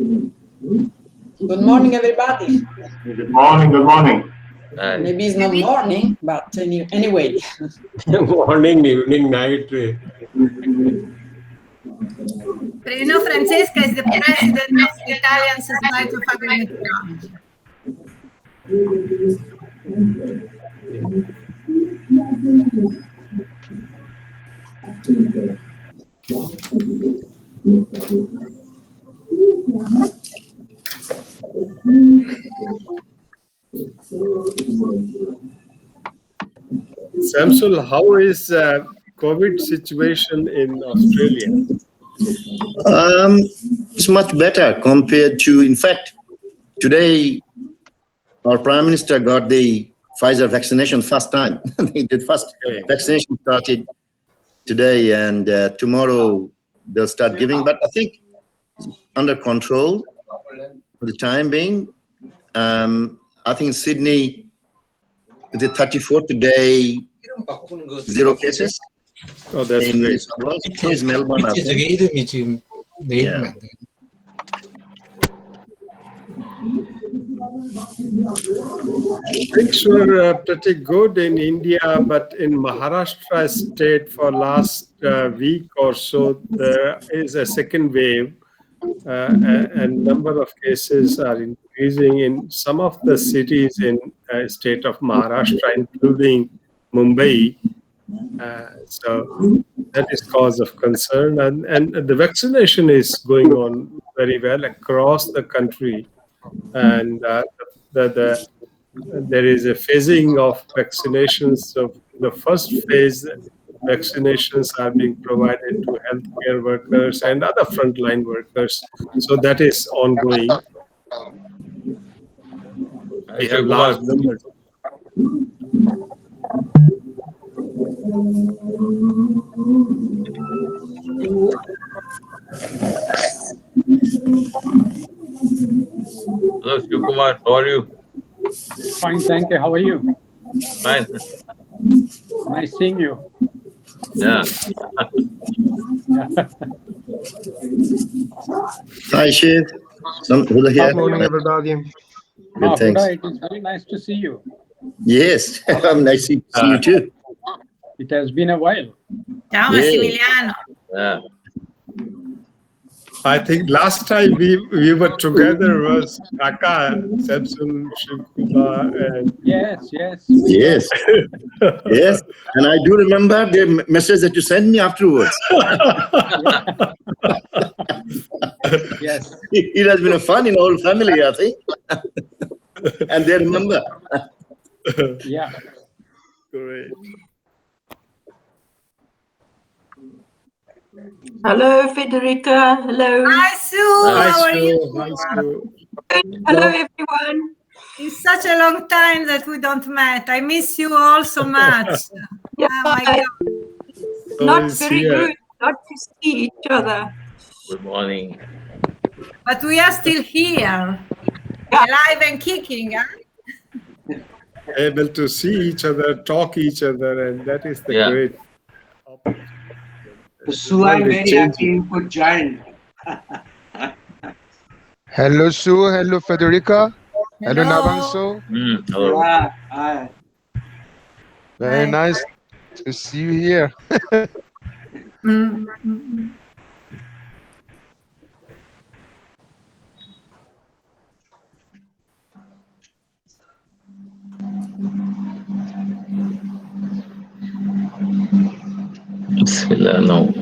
Good morning, everybody. Good morning, good morning. Maybe it's not morning, but anyway. Morning, evening, night. Preno Francesca is the president of the Italian Society of Agrimeteorology. Samsul, how is COVID situation in Australia? It's much better compared to, in fact, today our Prime Minister got the Pfizer vaccination first time. The first vaccination started today, and tomorrow they'll start giving, but I think under control for the time being. I think Sydney, the 34th today, 0 cases. Oh, that's great. It is Melbourne. I think. Yeah. Things were pretty good in India, but in Maharashtra state for last week or so, there is a second wave, and number of cases are increasing in some of the cities in state of Maharashtra, including Mumbai. So that is cause of concern, and the vaccination is going on very well across the country, and there is a phasing of vaccinations. So the first phase vaccinations are being provided to healthcare workers and other frontline workers. So that is ongoing. We have large numbers. Hello, Shivkumar. How are you? Fine, thank you. How are you? Fine. Nice seeing you. Yeah. Hi, Shiv. Huda here. Good morning, everybody. Good, thanks. Huda, it is very nice to see you. Yes, nice to see you too. It has been a while. Ciao, Massimiliano. Yeah. I think last time we were together was Kaka, Samsul, Shivkumar, and Yes. Yes, and I do remember the message that you sent me afterwards. Yes. It has been a fun in our family, I think. And they remember. Yeah. Great. Hello, Federica. Hello. Hi, Sue. How are you? Hi, Sue. Hello, everyone. It's such a long time that we don't met. I miss you all so much. Yeah, Oh my God. not very good not to see each other. Good morning. But we are still here, alive and kicking. Huh? Able to see each other, talk each other, and that is the great. Sue, I'm very happy you could join. Hello, Sue. Hello, Federica. Hello, Nabanso. Hello. Yeah, hi. Very nice to see you here. Bismillah, no.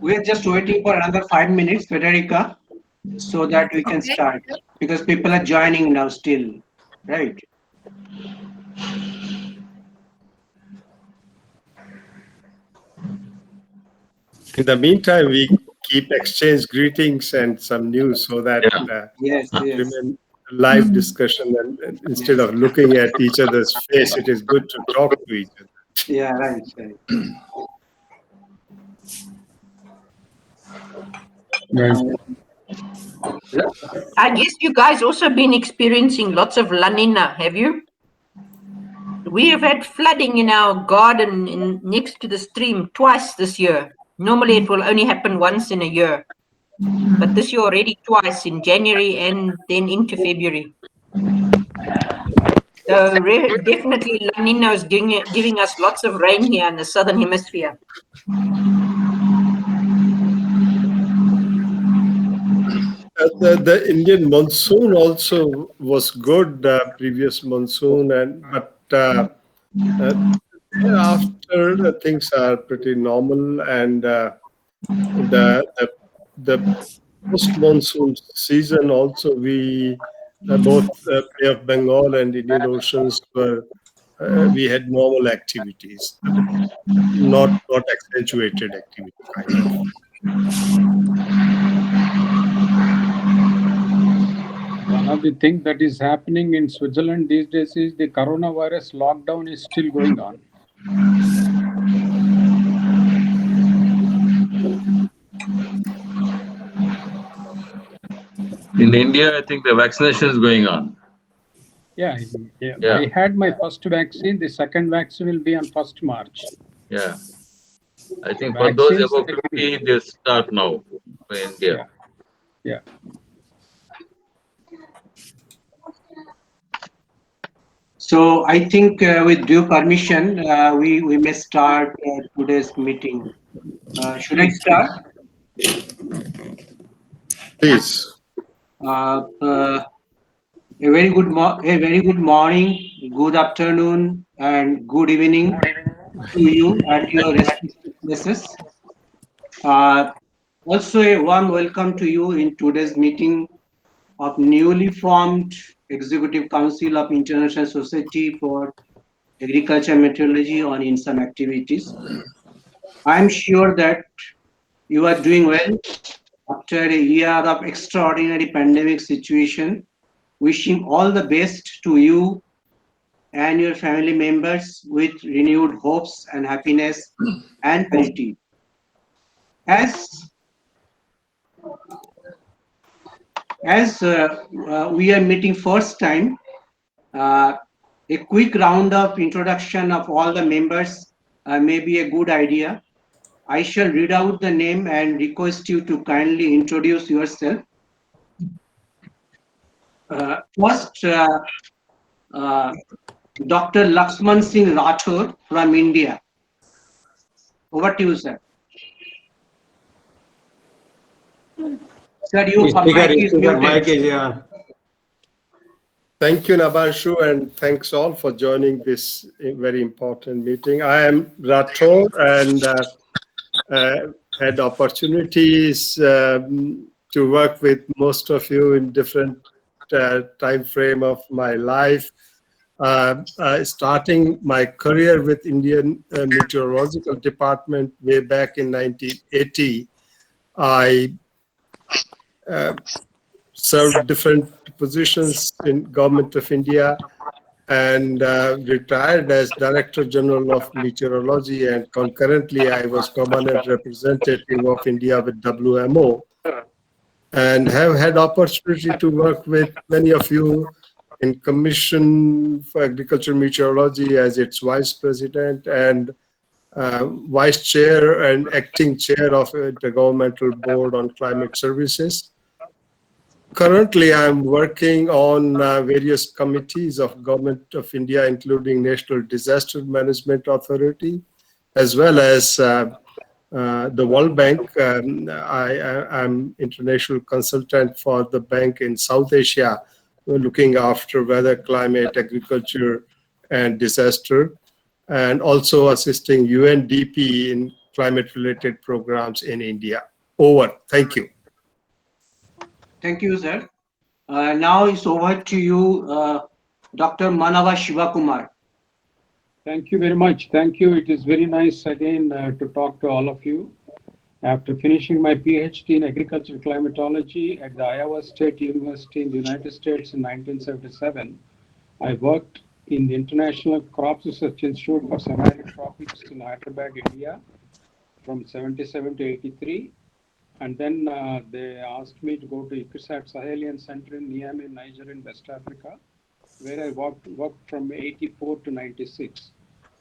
We're just waiting for another 5 minutes, Federica, so that we can start. Because people are joining now still, right? In the meantime, we keep exchange greetings and some news so that remain live discussion, and instead of looking at each other's face, it is good to talk to each other. Yeah, right. I guess you guys also been experiencing lots of La Nina, have you? We have had flooding in our garden next to the stream twice this year. Normally it will only happen once in a year. But this year already twice, in January and then into February. So definitely La Nina is giving us lots of rain here in the southern hemisphere. The Indian monsoon also was good, previous monsoon, thereafter things are pretty normal, and the post monsoon season also we both Bay of Bengal and Indian Oceans were we had normal activities, not accentuated activity kind of. One of the things that is happening in Switzerland these days is the coronavirus lockdown is still going on. In India, I think the vaccination is going on. Yeah. Yeah. I had my first vaccine. The second vaccine will be on 1st March. Yeah. I think for those Vaccines above are 50, they start now in India. Yeah. So I think with due permission, we may start today's meeting. Should I start? Please. A very good morning, good afternoon, and good evening to you at your respective places. Also, a warm welcome to you in today's meeting of newly formed Executive Council of International Society for Agriculture Meteorology on INSAM activities. I am sure that you are doing well after a year of extraordinary pandemic situation. Wishing all the best to you and your family members with renewed hopes and happiness and prosperity. As we are meeting first time, a quick round of introduction of all the members may be a good idea. I shall read out the name and request you to kindly introduce yourself. First, Dr. Lakshman Singh Rathore from India. Over to you, sir. Sir, your mic is muted. Thank you, Nabashu, and thanks all for joining this very important meeting. I am Rathore and had opportunities to work with most of you in different time frame of my life. Starting my career with Indian Meteorological Department way back in 1980, I served different positions in Government of India and retired as Director General of Meteorology, and concurrently I was permanent representative of India with WMO, and have had opportunity to work with many of you in Commission for Agriculture Meteorology as its Vice President and Vice Chair and Acting Chair of the Intergovernmental Board on Climate Services. Currently, I'm working on various committees of Government of India, including National Disaster Management Authority, as well as the World Bank. I'm international consultant for the bank in South Asia, looking after weather, climate, agriculture, and disaster, and also assisting UNDP in climate-related programs in India. Over. Thank you. Thank you, sir. Now it's over to you, Dr. Manava Shivakumar. Thank you very much. Thank you. It is very nice again to talk to all of you. After finishing my PhD in agricultural climatology at the Iowa State University in the United States in 1977, I worked in the International Crop Research Institute for Semi-Arid Tropics in Hyderabad, India from 77 to 83. And then they asked me to go to ICRISAT Sahelian Center in Niamey, Niger in West Africa, where I worked from 84 to 96.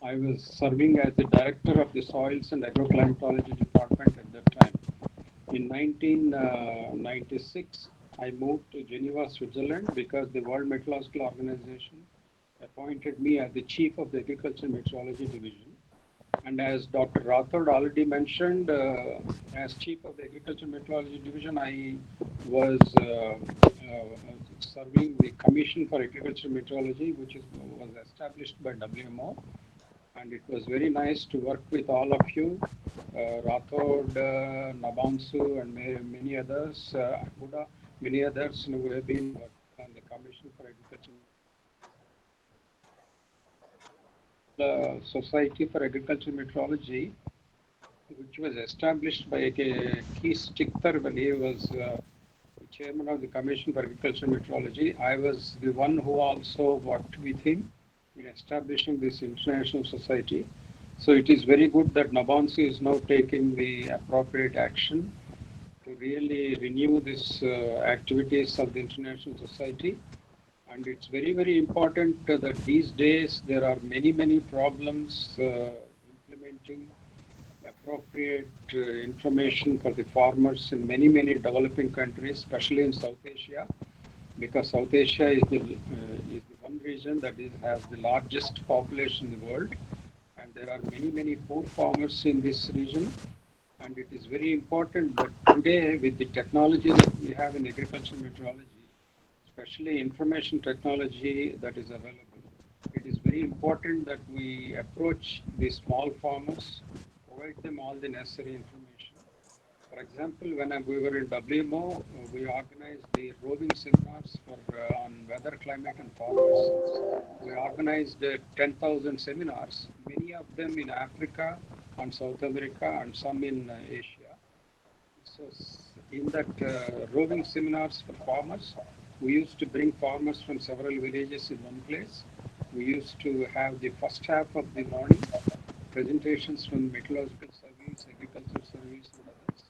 I was serving as the director of the Soils and Agroclimatology Department department at that time. In 1996, I moved to Geneva, Switzerland, because the World Meteorological Organization appointed me as the chief of the Agriculture Meteorology Division. And as Dr. Rathod already mentioned, as chief of the Agriculture Meteorology Division, I was serving the Commission for Agriculture Meteorology, which was established by WMO. And it was very nice to work with all of you, Rathod, Nabansu, and many others, Akuda, many others who have been working on the Commission for Agriculture. The Society for Agriculture Meteorology, which was established by Keith Stickler when he was chairman of the Commission for Agriculture Meteorology. I was the one who also worked with him in establishing this international society. So it is very good that Nabansi is now taking the appropriate action to really renew this activities of the international society. And it's very, very important that these days there are many, many problems implementing appropriate information for the farmers in many, many developing countries, especially in South Asia, because South Asia is the one region that has the largest population in the world. And there are many, many poor farmers in this region. And it is very important that today, with the technology that we have in agricultural meteorology, especially information technology that is available, it is very important that we approach the small farmers, provide them all the necessary information. For example, when we were in WMO, we organized the roving seminars on weather, climate, and farmers. We organized 10,000 seminars, many of them in Africa and South America, and some in Asia. So in that roving seminars for farmers, we used to bring farmers from several villages in one place. We used to have the first half of the morning presentations from Meteorological Service, Agricultural Service, and others.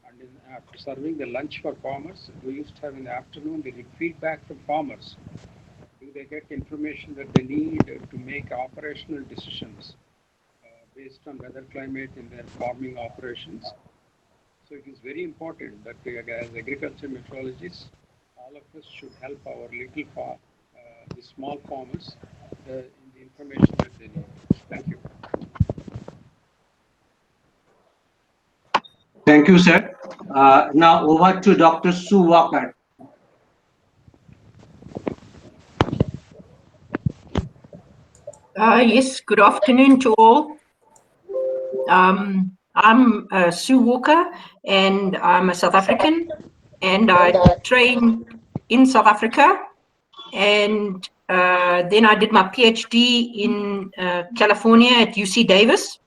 And after serving the lunch for farmers, we used to have in the afternoon the feedback from farmers. Do they get information that they need to make operational decisions based on weather, climate in their farming operations? So it is very important that we, as agriculture meteorologists, all of us should help our little the small farmers in the information that they need. Thank you. Thank you, sir. Now over to Dr. Sue Walker. Yes, good afternoon to all. I'm Sue Walker, and I'm a South African, and I trained in South Africa, and then I did my PhD in California at UC Davis.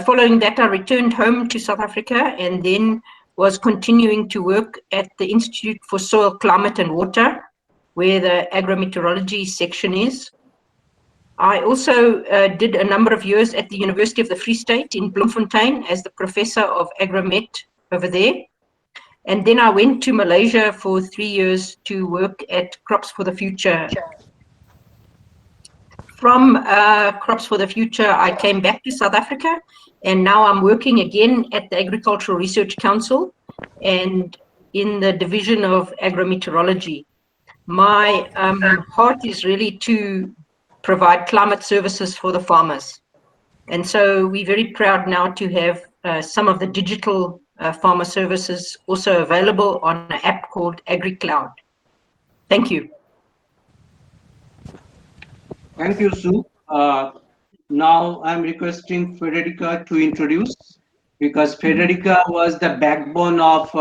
Following that, I returned home to South Africa and then was continuing to work at the Institute for Soil, Climate and Water, where the agrometeorology section is. I also did a number of years at the University of the Free State in Bloemfontein as the professor of agromet over there. And then I went to Malaysia for 3 years to work at Crops for the Future. From Crops for the Future, I came back to South Africa, and now I'm working again at the Agricultural Research Council and in the division of agrometeorology. My heart is really to provide climate services for the farmers. And so we're very proud now to have some of the digital farmer services also available on an app called AgriCloud. Thank you. Thank you, Sue. Now I'm requesting Federica to introduce, because Federica was the backbone of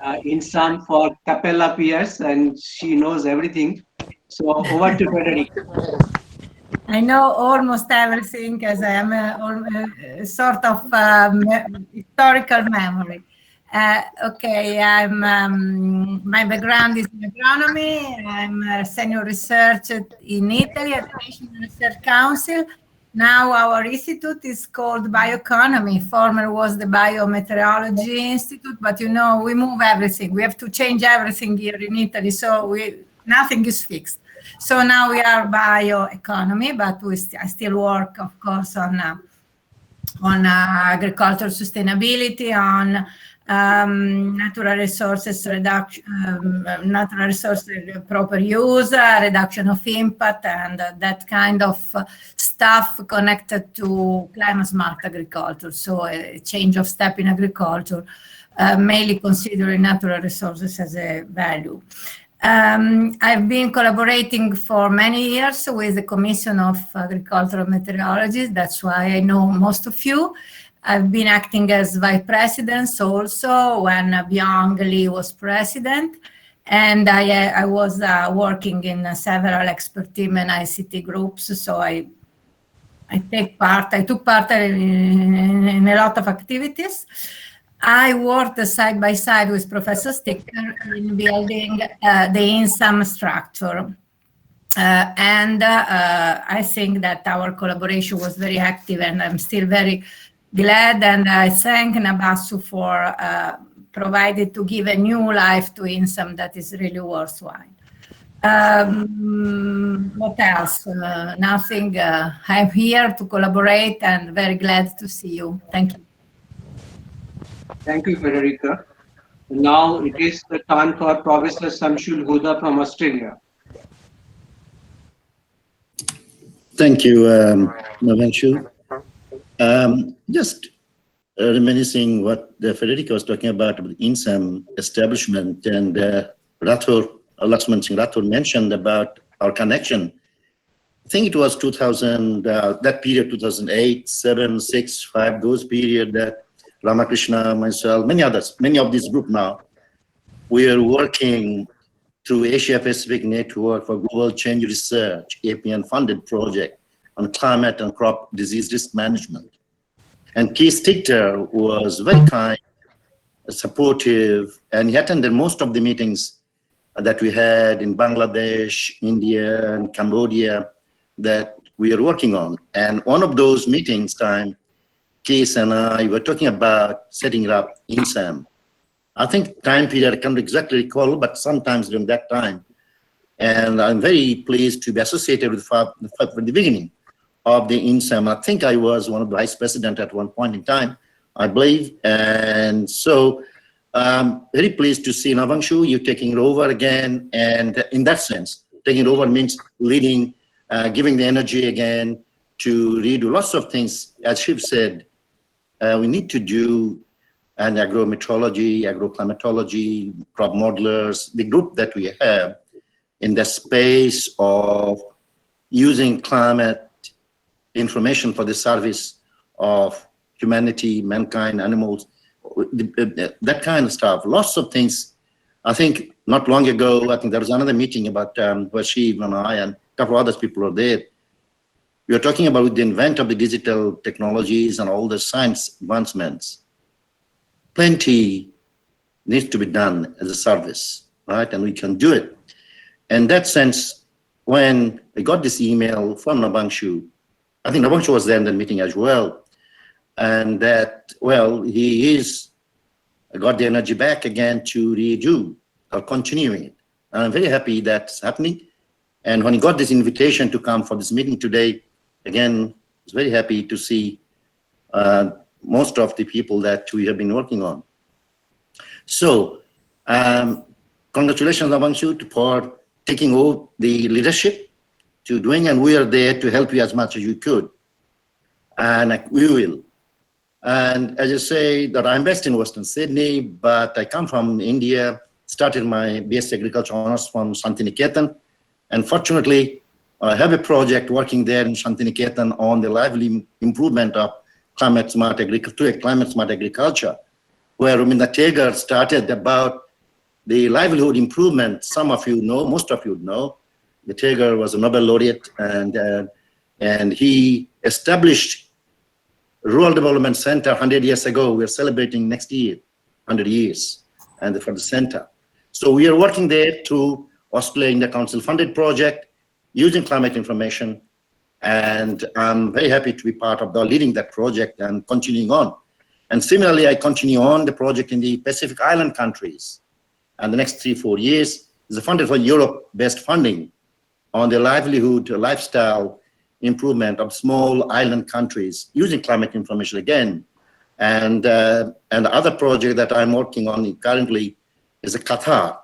INSAM for Capella PS, and she knows everything. So over to Federica. I know almost everything, as I am a sort of historical memory. Okay, my background is in agronomy. I'm a senior researcher in Italy at the National Research Council. Now our institute is called Bioeconomy. Former was the Biometeorology Institute, but you know, we move everything. We have to change everything here in Italy, so nothing is fixed. So now we are bioeconomy, but I still work, of course, on on agricultural sustainability, on natural resources reduction, natural resource proper use, reduction of impact, and that kind of stuff connected to climate smart agriculture. So a change of step in agriculture, mainly considering natural resources as a value. I've been collaborating for many years with the Commission of Agricultural Meteorology. That's why I know most of you. I've been acting as vice president also when Byung Lee was president. And I was working in several expert team and ICT groups. So I took part in a lot of activities. I worked side by side with Professor Sticker in building the INSAM structure. I think that our collaboration was very active, and I'm still very glad, and I thank Nabasu for provided to give a new life to INSAM that is really worthwhile. What else? Nothing. I'm here to collaborate and very glad to see you. Thank you. Thank you, Federica. Now it is the time for Professor Samshul Huda from Australia. Thank you, Navanshu. Just reminiscing what Federica was talking about the INSAM establishment, and Lakshman Singh Rathore mentioned about our connection. I think it was 2000, that period, 2008, 7, 6, 5, those period that Ramakrishna, myself, many others, many of this group now, we are working through Asia Pacific Network for Global Change Research, APN funded project on climate and crop disease risk management. And Keith Stichter was very kind, supportive, and he attended most of the meetings that we had in Bangladesh, India, and Cambodia that we are working on. And one of those meetings time, Keith and I were talking about setting up INSAM. I think time period I can't exactly recall, but sometimes during that time. And I'm very pleased to be associated with from the beginning of the INSAM. I think I was one of the vice president at one point in time, I believe. And so very pleased to see Navanshu, you taking it over again. And in that sense, taking it over means leading, giving the energy again to redo lots of things. As Shiv said, we need to do an agrometeorology, agroclimatology, crop modelers, the group that we have in the space of using climate information for the service of humanity, mankind, animals, that kind of stuff. Lots of things. I think not long ago, I think there was another meeting about where Shiv and I and a couple of other people were there. We are talking about the advent of the digital technologies and all the science advancements. Plenty needs to be done as a service, right? And we can do it. In that sense, when I got this email from Navanshu, I think Navanshu was there in the meeting as well, and that, well, he got the energy back again to redo or continuing it. And I'm very happy that's happening. And when he got this invitation to come for this meeting today, again, I was very happy to see most of the people that we have been working on. So, congratulations, Navanshu, for taking over the leadership to doing, and we are there to help you as much as you could. And we will. And as you say, that I'm based in Western Sydney, but I come from India, started my BSc Agriculture Honours from Shantiniketan. And fortunately, I have a project working there in Shantiniketan on the lively improvement of climate smart agriculture, where Raminda Tagore started about the livelihood improvement. Some of you know, most of you know, the Tagore was a Nobel laureate, and he established Rural Development Center 100 years ago. We're celebrating next year, 100 years, and for the center. So we are working there through Australia India Council funded project using climate information. And I'm very happy to be part of leading that project and continuing on. And similarly, I continue on the project in the Pacific Island countries. And the next 3-4 years is funded for Europe-based funding on the livelihood, lifestyle, improvement of small island countries using climate information again. And the other project that I'm working on currently is Qatar.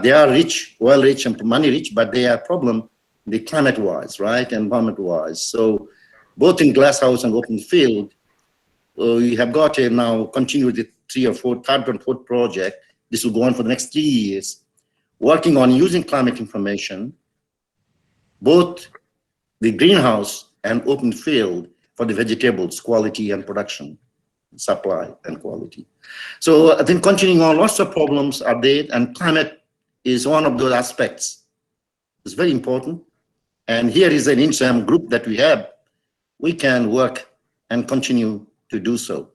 They are rich, well rich and money rich, but they have problem the climate wise, right, environment wise. So both in glasshouse and open field, we have got to now continue the third and fourth project. This will go on for the next 3 years, working on using climate information, both the greenhouse and open field for the vegetables, quality and production, supply and quality. So I think continuing on, lots of problems are there, and climate is one of those aspects. It's very important. And here is an INSAM group that we have. We can work and continue to do so.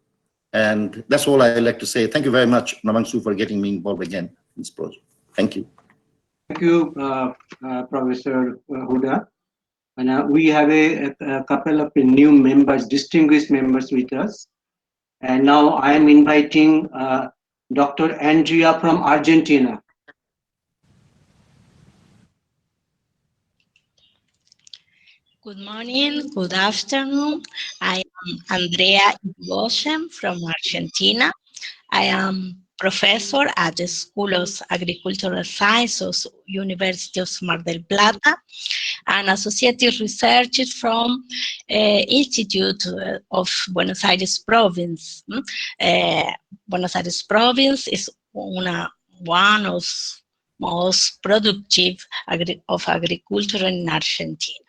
And that's all I'd like to say. Thank you very much, Namangsu, for getting me involved again in this project. Thank you. Thank you, Professor Huda. And we have a couple of new members, distinguished members with us. And now I am inviting Dr. Andrea from Argentina. Good morning, good afternoon. I am Andrea Irigoyen from Argentina. I am professor at the School of Agricultural Sciences, University of Mar del Plata, and associated researcher from Institute of Buenos Aires Province. Buenos Aires Province is one of most productive of agriculture in Argentina.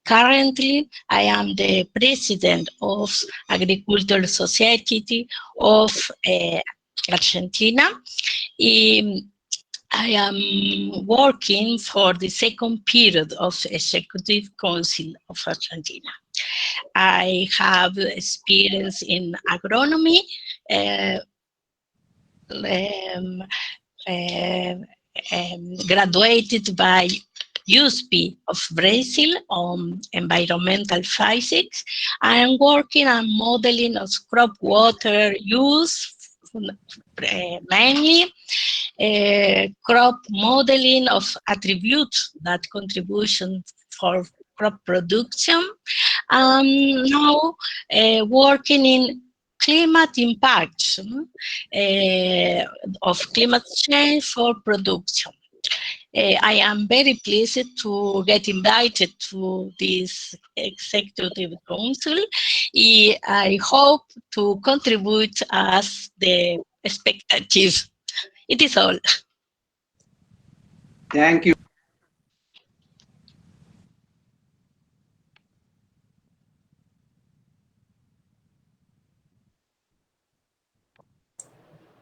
Currently, I am the president of Agricultural Society of Argentina. I am working for the second period of Executive Council of Argentina. I have experience in agronomy, graduated by USP of Brazil on environmental physics. I am working on modeling of crop water use, mainly crop modeling of attributes that contribution for crop production. Now working in climate impacts of climate change for production. I am very pleased to get invited to this Executive Council. I hope to contribute as the expectative. It is all. Thank you.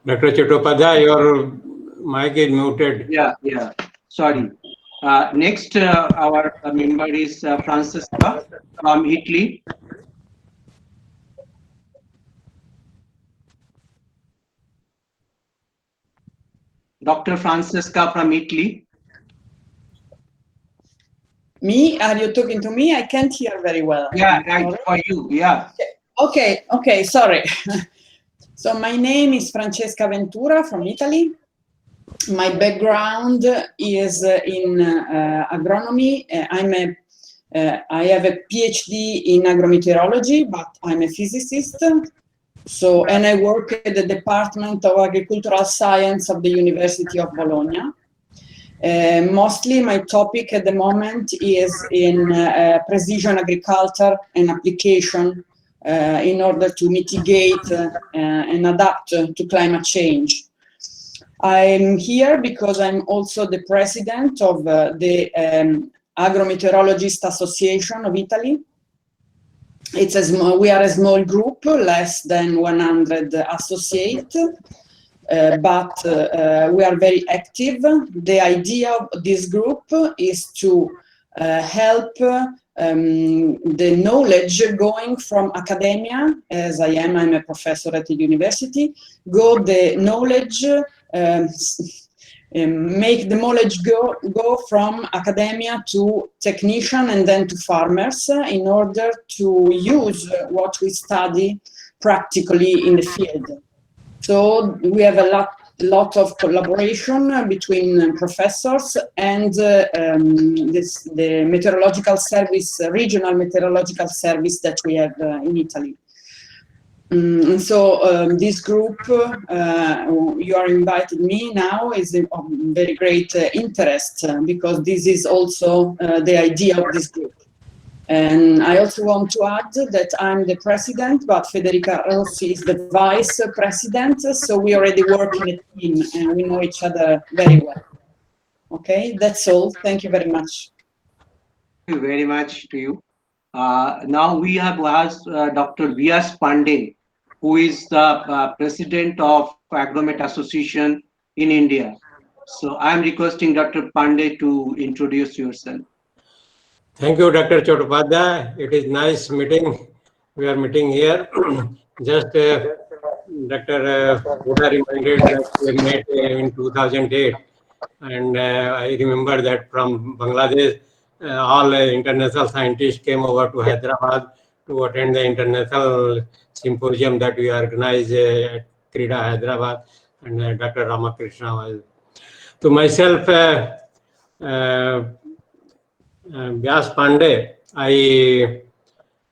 Dr. Chattopadhyay, your mic is muted. Yeah. Sorry. Next, our member is Francesca from Italy. Dr. Francesca from Italy. Me? Are you talking to me? I can't hear very well. Yeah, right, for you, yeah. Okay, sorry. So my name is Francesca Ventura from Italy. My background is in agronomy. I have a PhD in agrometeorology, but I'm a physicist. So, and I work at the Department of Agricultural Science of the University of Bologna. Mostly my topic at the moment is in precision agriculture and application in order to mitigate and adapt to climate change. I'm here because I'm also the president of the Agrometeorologist Association of Italy. We are a small group, less than 100 associates, but we are very active. The idea of this group is to help the knowledge going from academia, as I'm a professor at the university, the knowledge, make the knowledge go from academia to technician and then to farmers in order to use what we study practically in the field. So we have a lot lot of collaboration between professors and the meteorological service, regional meteorological service that we have in Italy. And so this group, you are invited me now, is of very great interest because this is also the idea of this group. And I also want to add that I'm the president, but Federica Rossi is the vice president, so we already work in a team and we know each other very well. Okay, that's all. Thank you very much. Thank you very much to you. Now we have asked Dr. V.S. Pandey, who is the president of Agromet Association in India. So I'm requesting Dr. Pandey to introduce yourself. Thank you, Dr. Chattopadhyay. It is nice meeting. We are meeting here. Just Dr. Buddha reminded that we met in 2008. And I remember that from Bangladesh, all international scientists came over to Hyderabad to attend the international symposium that we organized at Krida, Hyderabad, and Dr. Ramakrishna was. To myself, Vyas Pandey, I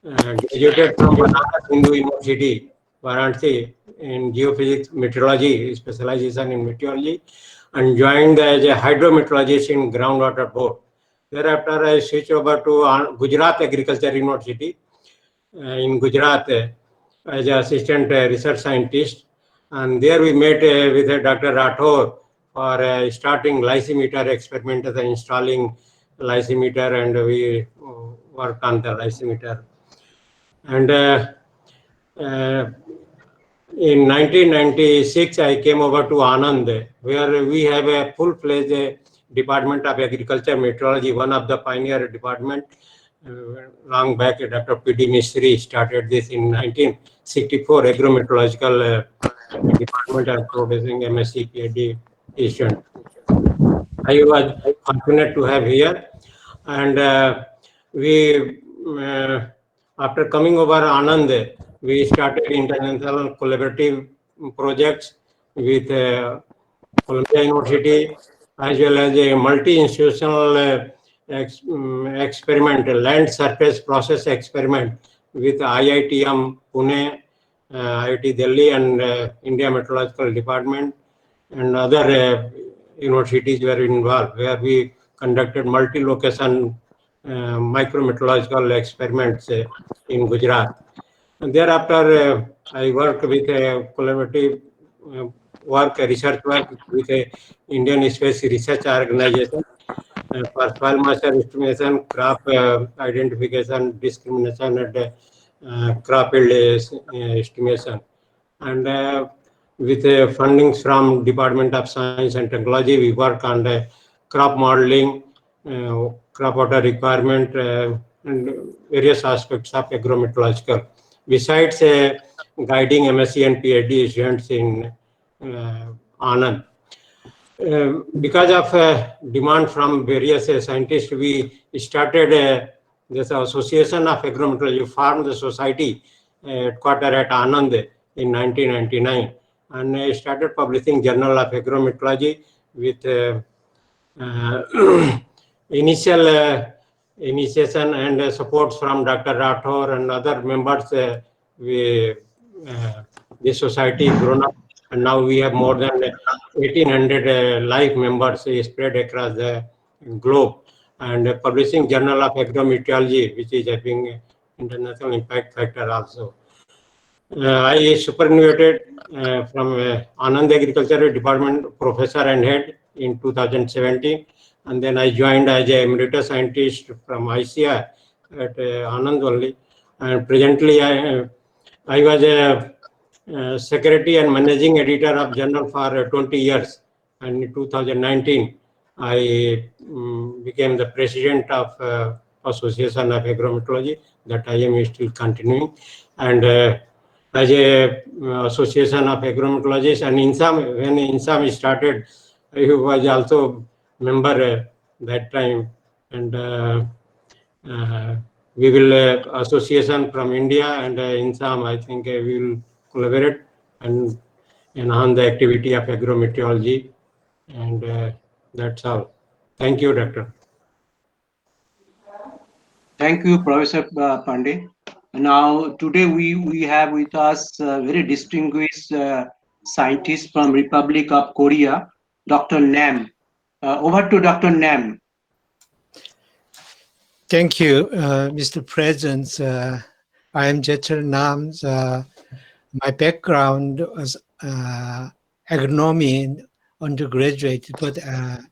graduated from Banaras Hindu University, Varanasi, in geophysics meteorology, specialization in meteorology, and joined as a hydrometeorologist in groundwater board. Thereafter, I switched over to Gujarat Agriculture University in Gujarat as an assistant research scientist. And there we met with Dr. Rathore for starting lysimeter experiment and installing lysimeter, and we worked on the lysimeter. And in 1996, I came over to Anand, where we have a full-fledged Department of Agriculture Meteorology, one of the pioneer department. Long back, Dr. P.D. Mistry started this in 1964, agrometeorological department and producing MSc, PhD student. I was fortunate to have here, and we, after coming over Anand, we started international collaborative projects with Columbia University, as well as a multi-institutional experiment, land surface process experiment with IITM Pune, IIT Delhi, and India Meteorological Department, and other universities were involved, where we conducted multi-location micrometeorological experiments in Gujarat. And thereafter, I worked with a collaborative research work with a Indian Space Research Organization for soil moisture estimation, crop identification, discrimination, and crop yield estimation. And with fundings from Department of Science and Technology, we work on the crop modeling, crop water requirement, and various aspects of agrometeorological. Besides guiding MSc and PhD students in Anand. Because of demand from various scientists, we started this Association of Agrometeorology, formed the society headquartered at Anand in 1999, and started publishing Journal of Agrometeorology with initial initiation and support from Dr. Rathore and other members. The society grown up, and now we have more than 1,800 live members spread across the globe, and publishing Journal of Agrometeorology, which is having international impact factor also. I superannuated from Anand Agriculture Department professor and head in 2017, and then I joined as a emeritus scientist from ICI at Anand only, and presently I was a secretary and managing editor of journal for 20 years, and in 2019 I became the president of Association of Agrometeorology, that I am still continuing, and as a Association of Agrometeorologists, and INSAM, when INSAM started, I was also member that time, and we will association from India and INSAM, I think we will collaborate and enhance the activity of agrometeorology. And that's all. Thank you, Doctor. Thank you, Professor Pandey. Now, today we have with us a very distinguished scientist from Republic of Korea, Dr. Nam. Over to Dr. Nam. Thank you, Mr. President. I am Jeter Nam. My background was agronomy undergraduate, but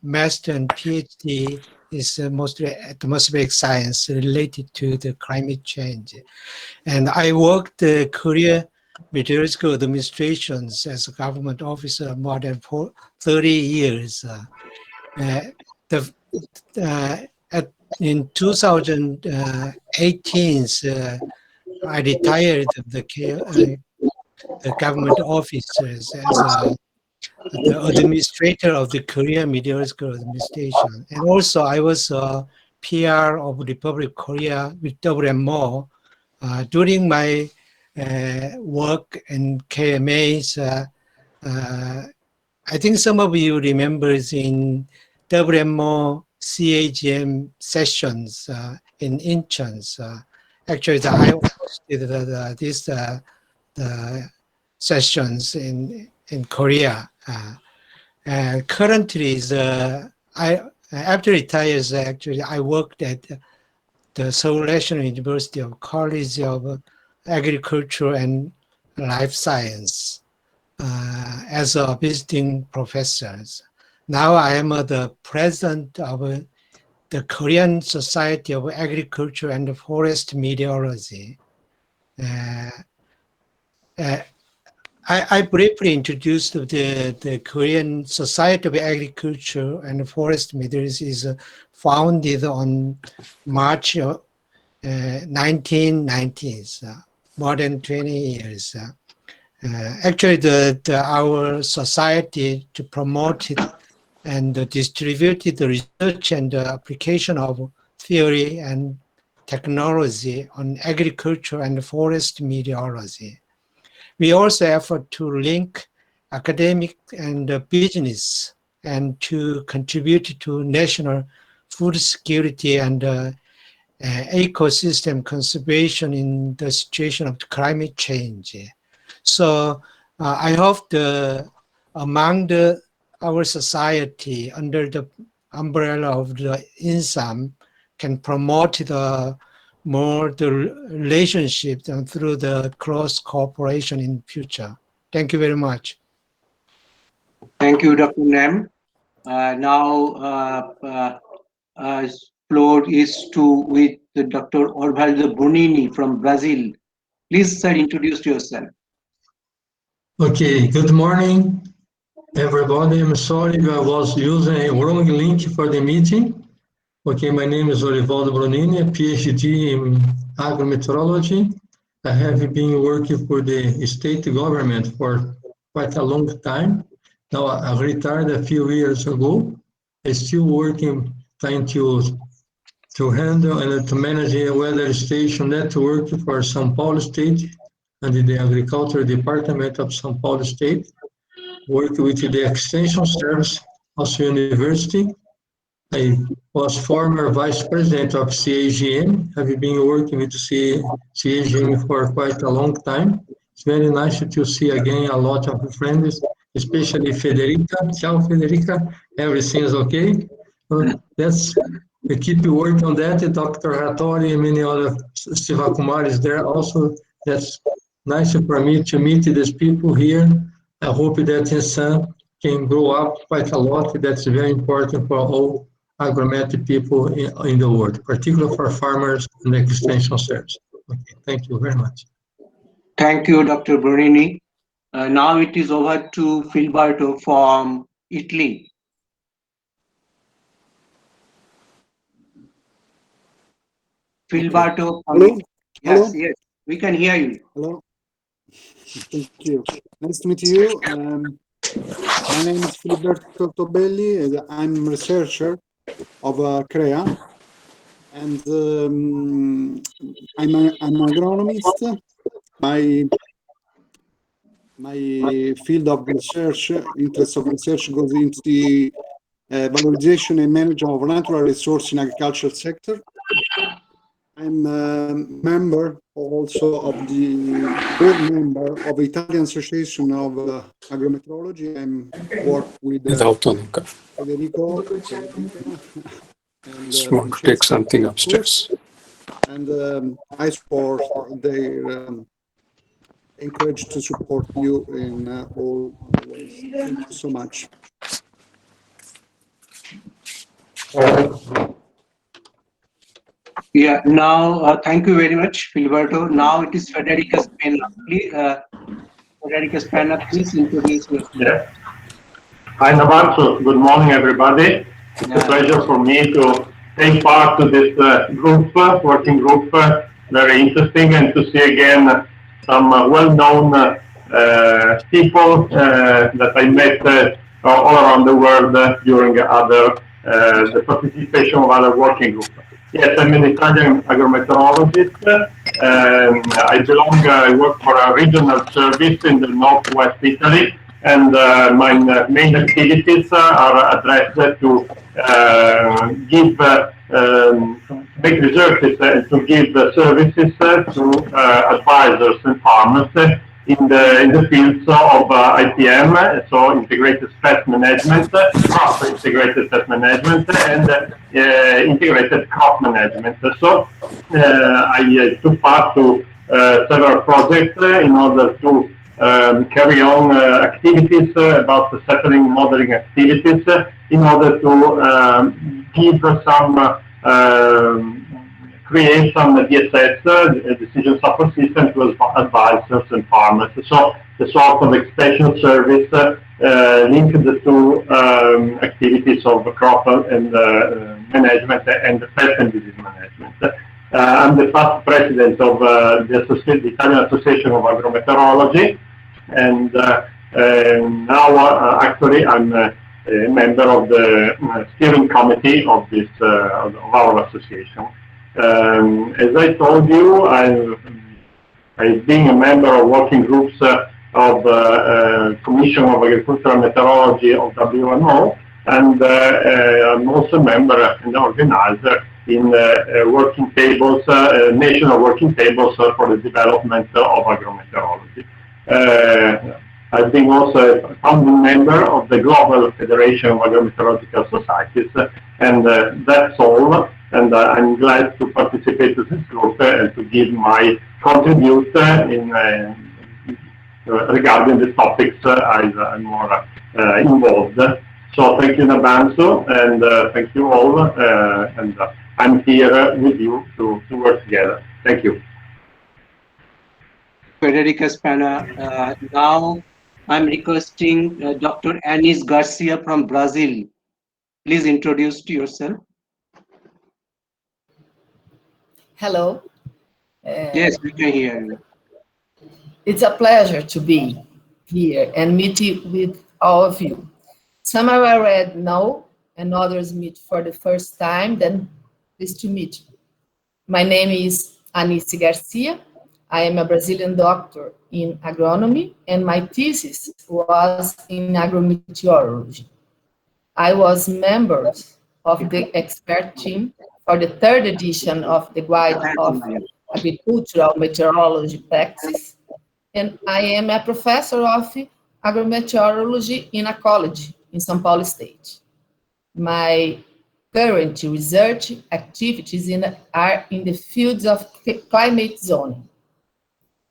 master and PhD is mostly atmospheric science related to the climate change. And I worked Korea Meteorological Administrations as a government officer more than 30 years. In 2018, I retired the government officers as the administrator of the Korea Meteorological Administration. And also I was a PR of Republic of Korea with WMO. During my work in KMAs, I think some of you remember in WMO CAGM sessions in Incheon. Actually, I hosted the sessions in Korea. Currently, after retires, actually, I worked at the Seoul National University of College of Agriculture and Life Science as a visiting professor. Now I am the president of the Korean Society of Agriculture and Forest Meteorology. I briefly introduced the Korean Society of Agriculture and Forest Meteorology is founded on March 1990s, more than 20 years. Actually, our society to promote it and distribute the research and application of theory and technology on agriculture and forest meteorology. We also effort to link academic and business and to contribute to national food security and ecosystem conservation in the situation of climate change. So I hope among our society under the umbrella of the INSAM can promote the relationship and through the close cooperation in future. Thank you very much. Thank you, Dr. Nam. Now, floor is with Dr. Orvaldo Bonini from Brazil. Please, sir, introduce yourself. Okay, good morning, everybody. I'm sorry I was using a wrong link for the meeting. Okay, my name is Orvaldo Bonini, a PhD in agrometeorology. I have been working for the state government for quite a long time. Now I retired a few years ago. I'm still working, trying to handle and to manage a weather station network for São Paulo State and the Agriculture Department of São Paulo State. Work with the Extension Service, also University. I was former vice president of CAGM. I've been working with CAGM for quite a long time. It's very nice to see again a lot of friends, especially Federica. Ciao, Federica. Everything is okay. We keep working on that. Dr. Hattori and many other Sivakumar is there also. That's nice for me to meet these people here. I hope that INSAM can grow up quite a lot. That's very important for all agromet people in the world, particularly for farmers and extension service. Okay, thank you very much. Thank you, Dr. Bonini. Now it is over to Filberto from Italy. Filberto. Hello? Yes, Hello? yes, we can hear you. Hello. Thank you. Nice to meet you. My name is Filiberto Tobelli. I'm a researcher of CREA, and I'm an agronomist. My My field of research, interest of research goes into the valorization and management of natural resources in agricultural sector. I'm a member also of the board member of Italian Association of Agrometeorology. I'm work with Federico, Federica, and Take something of course. upstairs. And I support their encourage to support you in all ways. Thank you so much. Yeah, now, thank you very much, Filiberto. Now it is Federica Spena. Please, Federica Spena, please introduce yourself. Yeah. Hi, Navarro. Good morning, everybody. It's a pleasure for me to take part to this group, working group. Very interesting, and to see again some well-known people that I met all around the world during the participation of other working groups. Yes, I'm an Italian agrometeorologist. I work for a regional service in the northwest Italy, and my main activities are addressed to make researches and to give services to advisors and farmers in the fields of IPM, so integrated pest management, crop integrated pest management, and integrated crop management. So I took part to several projects in order to carry on activities about the settling modeling activities in order to give some create some DSS, decision support system to advisors and farmers. So the sort of extension service linked to activities of crop and management and pest and disease management. I'm the past president of the Italian Association of Agrometeorology, and now actually I'm a member of the steering committee of this of our association. As I told you, I've been a member of working groups of Commission of Agricultural Meteorology of WMO, and I'm also a member and organizer in working tables, national working tables for the development of agrometeorology. I've been also a founding member of the Global Federation of Agrometeorological Societies, and that's all. And I'm glad to participate in this group and to give my contribute regarding the topics I'm more involved. So thank you in advance, and thank you all, and I'm here with you to work together. Thank you. Federica Spana. Now I'm requesting Dr. Anis Garcia from Brazil. Please introduce yourself. Hello. Yes, we can hear you. It's a pleasure to be here and meet with all of you. Some I already know, and others meet for the first time, then pleased to meet you. My name is Anis Garcia. I am a Brazilian doctor in agronomy, and my thesis was in agrometeorology. I was member of the expert team for the third edition of the Guide of Agricultural Meteorology Practices, and I am a professor of agrometeorology in a college in São Paulo State. My current research activities are in the fields of climate zoning.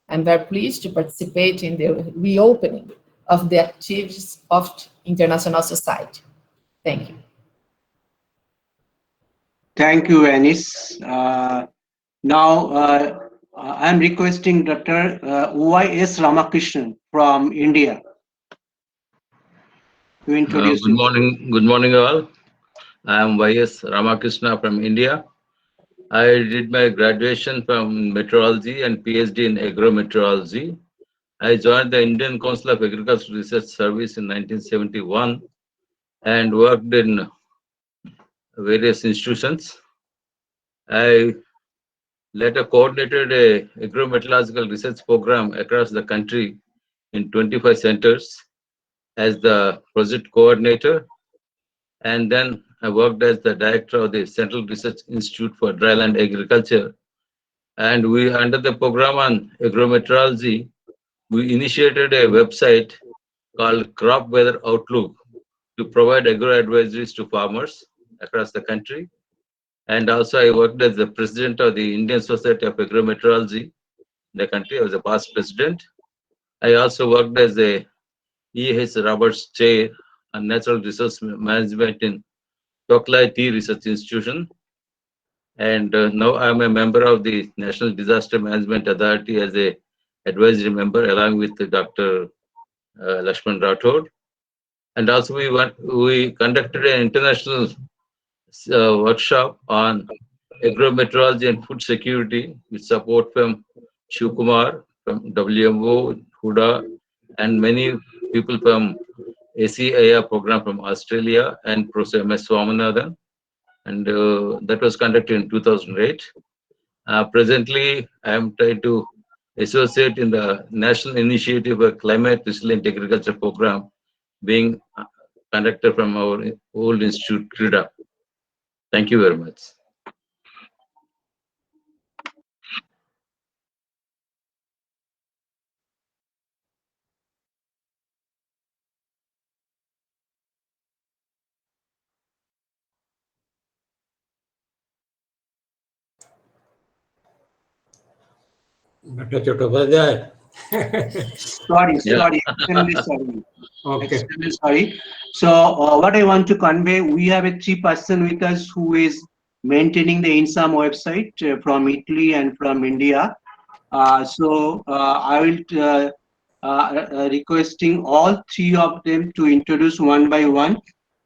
I'm very pleased to participate in the reopening of the activities of International Society. Thank you. Thank you, Anis. Now I'm requesting Dr. Y.S. Ramakrishnan from India to introduce Good morning all. I am Y.S. Ramakrishna from India. I did my graduation from meteorology and PhD in agrometeorology. I joined the Indian Council of Agricultural Research Service in 1971 and worked in various institutions. I later coordinated a agrometeorological research program across the country in 25 centers as the project coordinator. And then I worked as the director of the Central Research Institute for Dryland Agriculture. And we, under the program on agrometeorology, we initiated a website called Crop Weather Outlook to provide agro advisories to farmers across the country. And also I worked as the president of the Indian Society of Agrometeorology in the country. I was a past president. I also worked as a E.H. Roberts Chair on Natural Resource Management in Toklai Tea Research Institution. And now I'm a member of the National Disaster Management Authority as a advisory member along with Dr. Lakshman Rathod. And also we conducted an international workshop on agrometeorology and food security with support from Shivkumar, from WMO, Huda, and many people from ACIA program from Australia and Professor M.S. Swaminathan. And that was conducted in 2008. Presently, I am trying to associate in the National Initiative for Climate Resilient Agriculture program being conducted from our old institute, CRIDA. Thank you very much. Sorry, Yeah. extremely sorry. Okay. Extremely sorry. So what I want to convey, we have a 3 person with us who is maintaining the INSAM website from Italy and from India. So I will requesting all 3 of them to introduce one by one.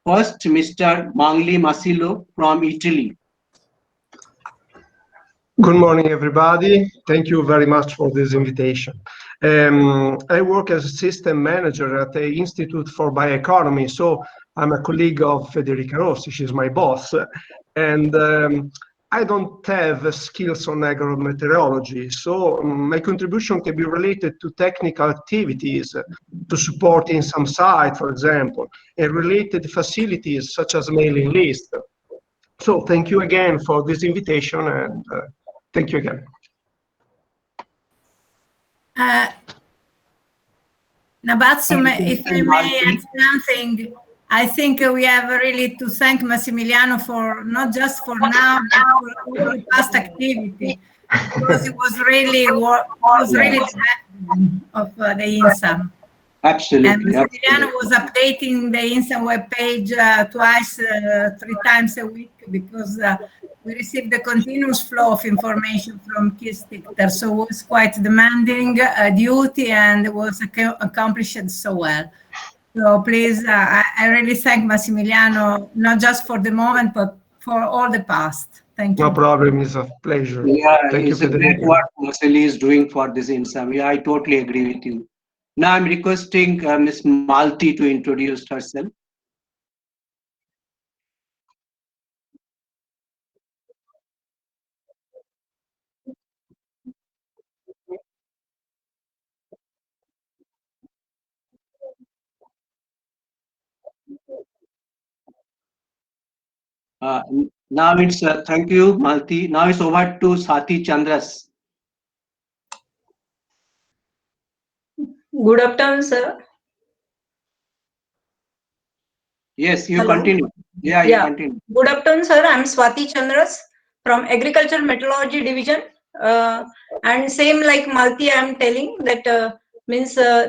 First, Mr. Mangli Masilo from Italy. Good morning, everybody. Thank you very much for this invitation. I work as a system manager at the Institute for Bioeconomy, so I'm a colleague of Federica Rossi, she's my boss, and I don't have skills on agrometeorology, so my contribution can be related to technical activities to support in some site, for example, and related facilities such as mailing list. So thank you again for this invitation, and thank you again. Nabatsu, if I may add something, I think we have really to thank Massimiliano for not just for now, but for all the past activity, because it was really the backbone of the INSAM. Absolutely. And Massimiliano was updating the INSAM webpage twice, 3 times a week, because we received a continuous flow of information from key stickers. So it was quite demanding duty, and it was accomplished so well. So please, I really thank Massimiliano, not just for the moment, but for all the past. Thank you. No problem, it's a pleasure. Yeah, Thank you, it's a great work Masili is doing for this INSAM. Yeah, I totally agree with you. Now I'm requesting Ms. Malti to introduce herself. Now it's, thank you, Malti. Now it's over to Sati Chandras. Good afternoon, sir. Yes, you Hello? continue. Yeah, you continue. Good afternoon, sir. I'm Swati Chandras from Agriculture Meteorology Division. And same like Malti, I'm telling that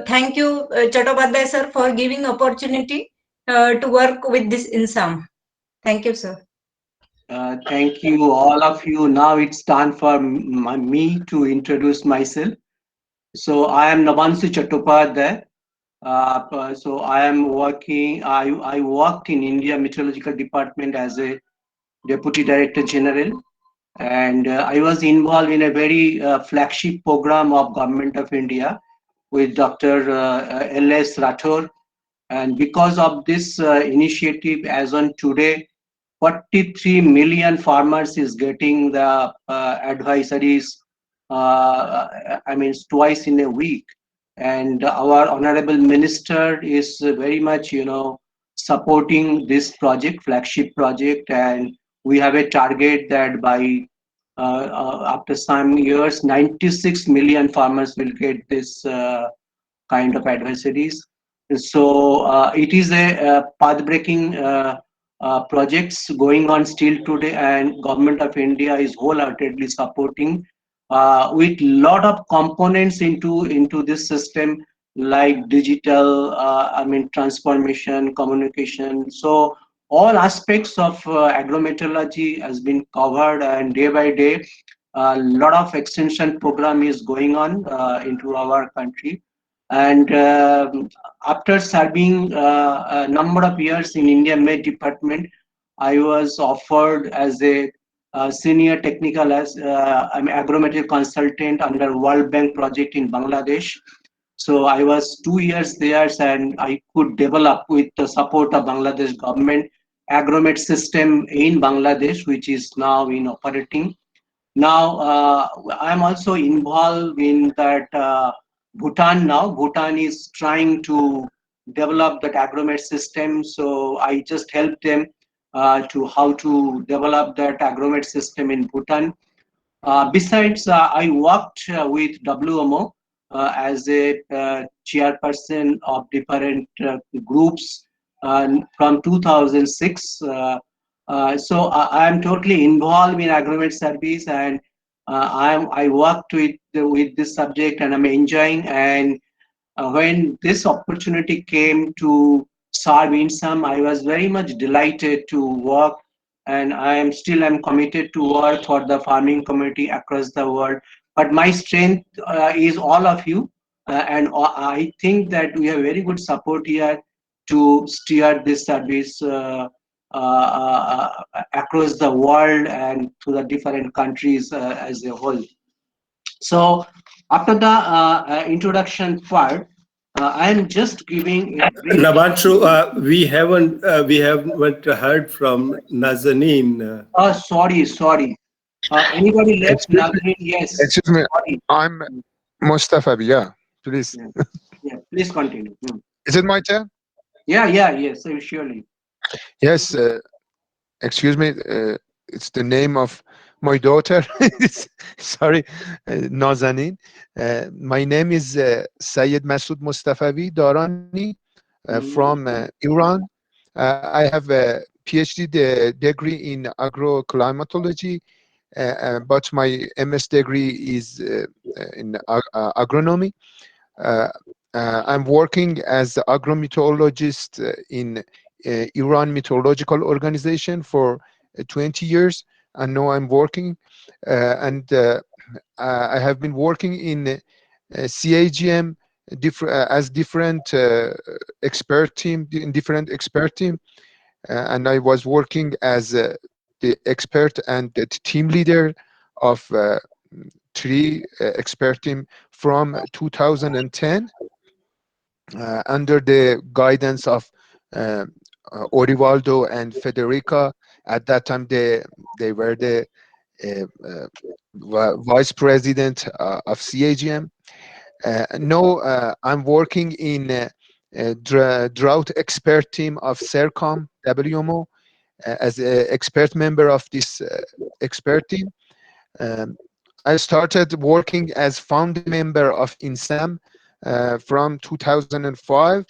thank you, Chattopadhyay sir, for giving opportunity to work with this INSAM. Thank you, sir. Thank you, all of you. Now it's time for me to introduce myself. So I am Nabansu Chattopadhyay. So I am working, I worked in India Meteorological Department as a Deputy Director General, and I was involved in a very flagship program of Government of India with Dr. L.S. Rathod. And because of this initiative, as on today, 43 million farmers is getting the advisories, I mean, twice in a week. and our honorable minister is very much, supporting this project, flagship project, and we have a target that by after some years, 96 million farmers will get this kind of advisories. So it is a path-breaking projects going on still today, and Government of India is wholeheartedly supporting with lot of components into this system, like digital, transformation, communication. So all aspects of agrometeorology has been covered, and day by day a lot of extension program is going on into our country. And after serving a number of years in India Met Department, I was offered as a senior technical as I'm agrometeor consultant under World Bank project in Bangladesh. So I was 2 years there, and I could develop with the support of Bangladesh government agromet system in Bangladesh, which is now in operating. Now, I'm also involved in that Bhutan now. Bhutan is trying to develop that agromet system. So I just help them to how to develop that agromet system in Bhutan. Besides, I worked with WMO as a chairperson of different groups from 2006. So I am totally involved in agromet service, and I worked with this subject, and I'm enjoying. And when this opportunity came to serve INSAM, I was very much delighted to work, and I'm committed to work for the farming community across the world. But my strength is all of you, and I think that we have very good support here to steer this service across the world and to the different countries as a whole. So after the introduction part, I am just giving a brief. Nabanshu, we haven't heard from Nazanin. Oh, sorry. Anybody left? Excuse me. Nazanin? Yes. Excuse me. Sorry. I'm Mustafa. Yeah, please. Yeah, please continue. Is it my turn? Yes, surely. Yes. Excuse me. It's the name of my daughter. Sorry, Nazanin. My name is Sayed Masood Mustafavi Darani from Iran. I have a PhD degree in agroclimatology, but my MS degree is in agronomy. Uh, I'm working as an agrometeorologist in Iran Meteorological Organization for 20 years, and now I'm working, and I have been working in CAGM as different expert team in different expert team, and I was working as the expert and the team leader of three expert team from 2010 under the guidance of Orivaldo and Federica. At that time, they were the vice president of CAGM. Now I'm working in drought expert team of CERCOM WMO as an expert member of this expert team. I started working as founding member of INSAM from 2005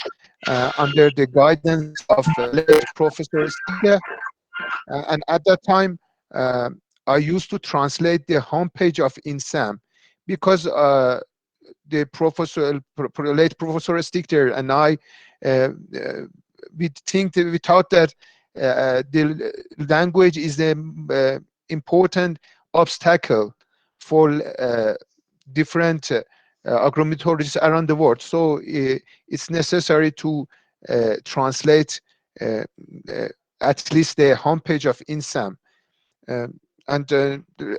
under the guidance of late Professor Stiga. And at that time, I used to translate the homepage of INSAM because the late Professor Stichter and I, we thought that the language is the important obstacle for different agrometeorologists around the world. So it's necessary to translate at least the homepage of INSAM. And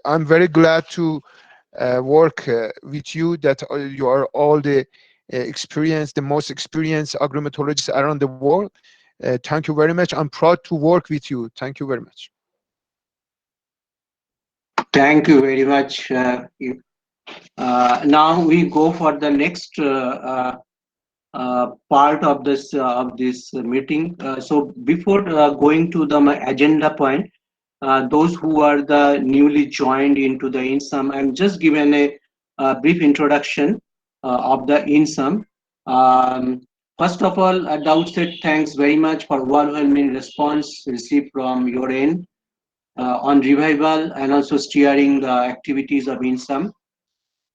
I'm very glad to work with you, that you are all the most experienced agrometeorologists around the world. Thank you very much. I'm proud to work with you. Thank you very much. Thank you very much. Now we go for the next part of this meeting. So before going to the my agenda point, those who are the newly joined into the INSAM, I'm just given a brief introduction of the INSAM. First of all, at the outset, thanks very much for overwhelming response received from your end on revival and also steering the activities of INSAM.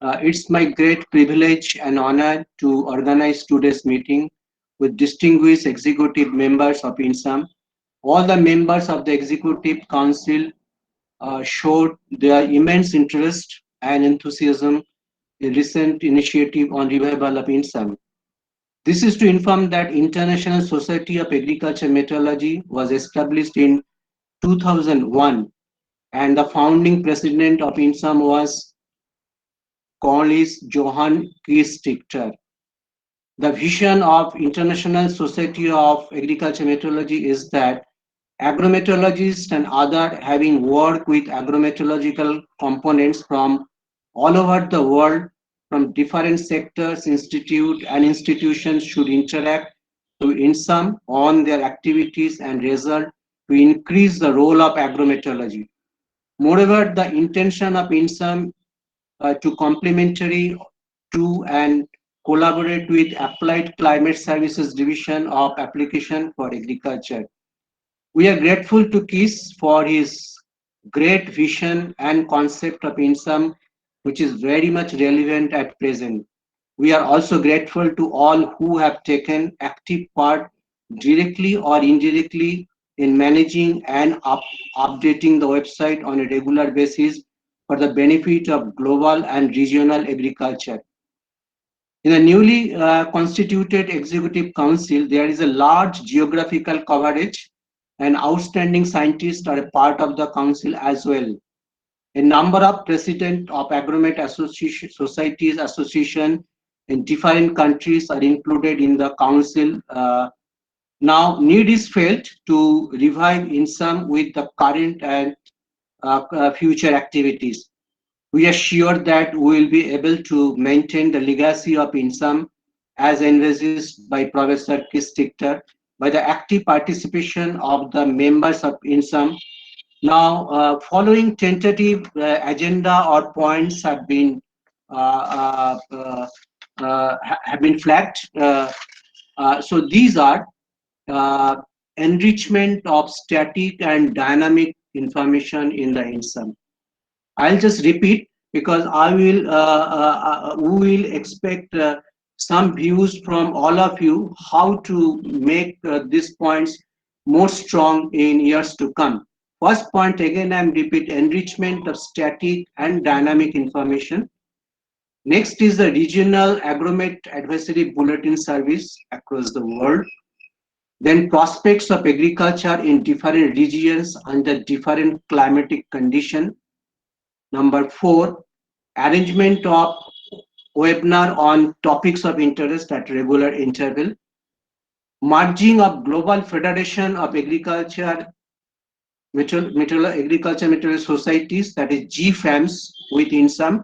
It's my great privilege and honor to organize today's meeting with distinguished executive members of INSAM. All the members of the Executive Council showed their immense interest and enthusiasm in recent initiative on revival of INSAM. This is to inform that International Society of Agriculture Meteorology was established in 2001, and the founding president of INSAM was Cornelis Johann Christichter. The vision of International Society of Agriculture Meteorology is that agrometeorologists and others having worked with agrometeorological components from all over the world, from different sectors, institute and institutions should interact to INSAM on their activities and result to increase the role of agrometeorology. Moreover, the intention of INSAM to complementary to and collaborate with Applied Climate Services Division of Application for Agriculture. We are grateful to Kees for his great vision and concept of INSAM, which is very much relevant at present. We are also grateful to all who have taken active part directly or indirectly in managing and updating the website on a regular basis for the benefit of global and regional agriculture. In the newly constituted Executive Council, there is a large geographical coverage and outstanding scientists are a part of the council as well. A number of presidents of agromet societies association in different countries are included in the council. Now, need is felt to revive INSAM with the current and future activities. We are sure that we will be able to maintain the legacy of INSAM as envisaged by Professor Christichter by the active participation of the members of INSAM. Now, following tentative agenda or points have been flagged. So these are enrichment of static and dynamic information in the INSAM. I'll just repeat because we will expect some views from all of you how to make these points more strong in years to come. First point, again, I'm repeat, enrichment of static and dynamic information. Next is the regional agromet advisory bulletin service across the world. Then prospects of agriculture in different regions under different climatic conditions. Number 4, arrangement of webinar on topics of interest at regular interval. Merging of Global Federation of Agriculture Meteorology Societies, that is GFAMS, with INSAM.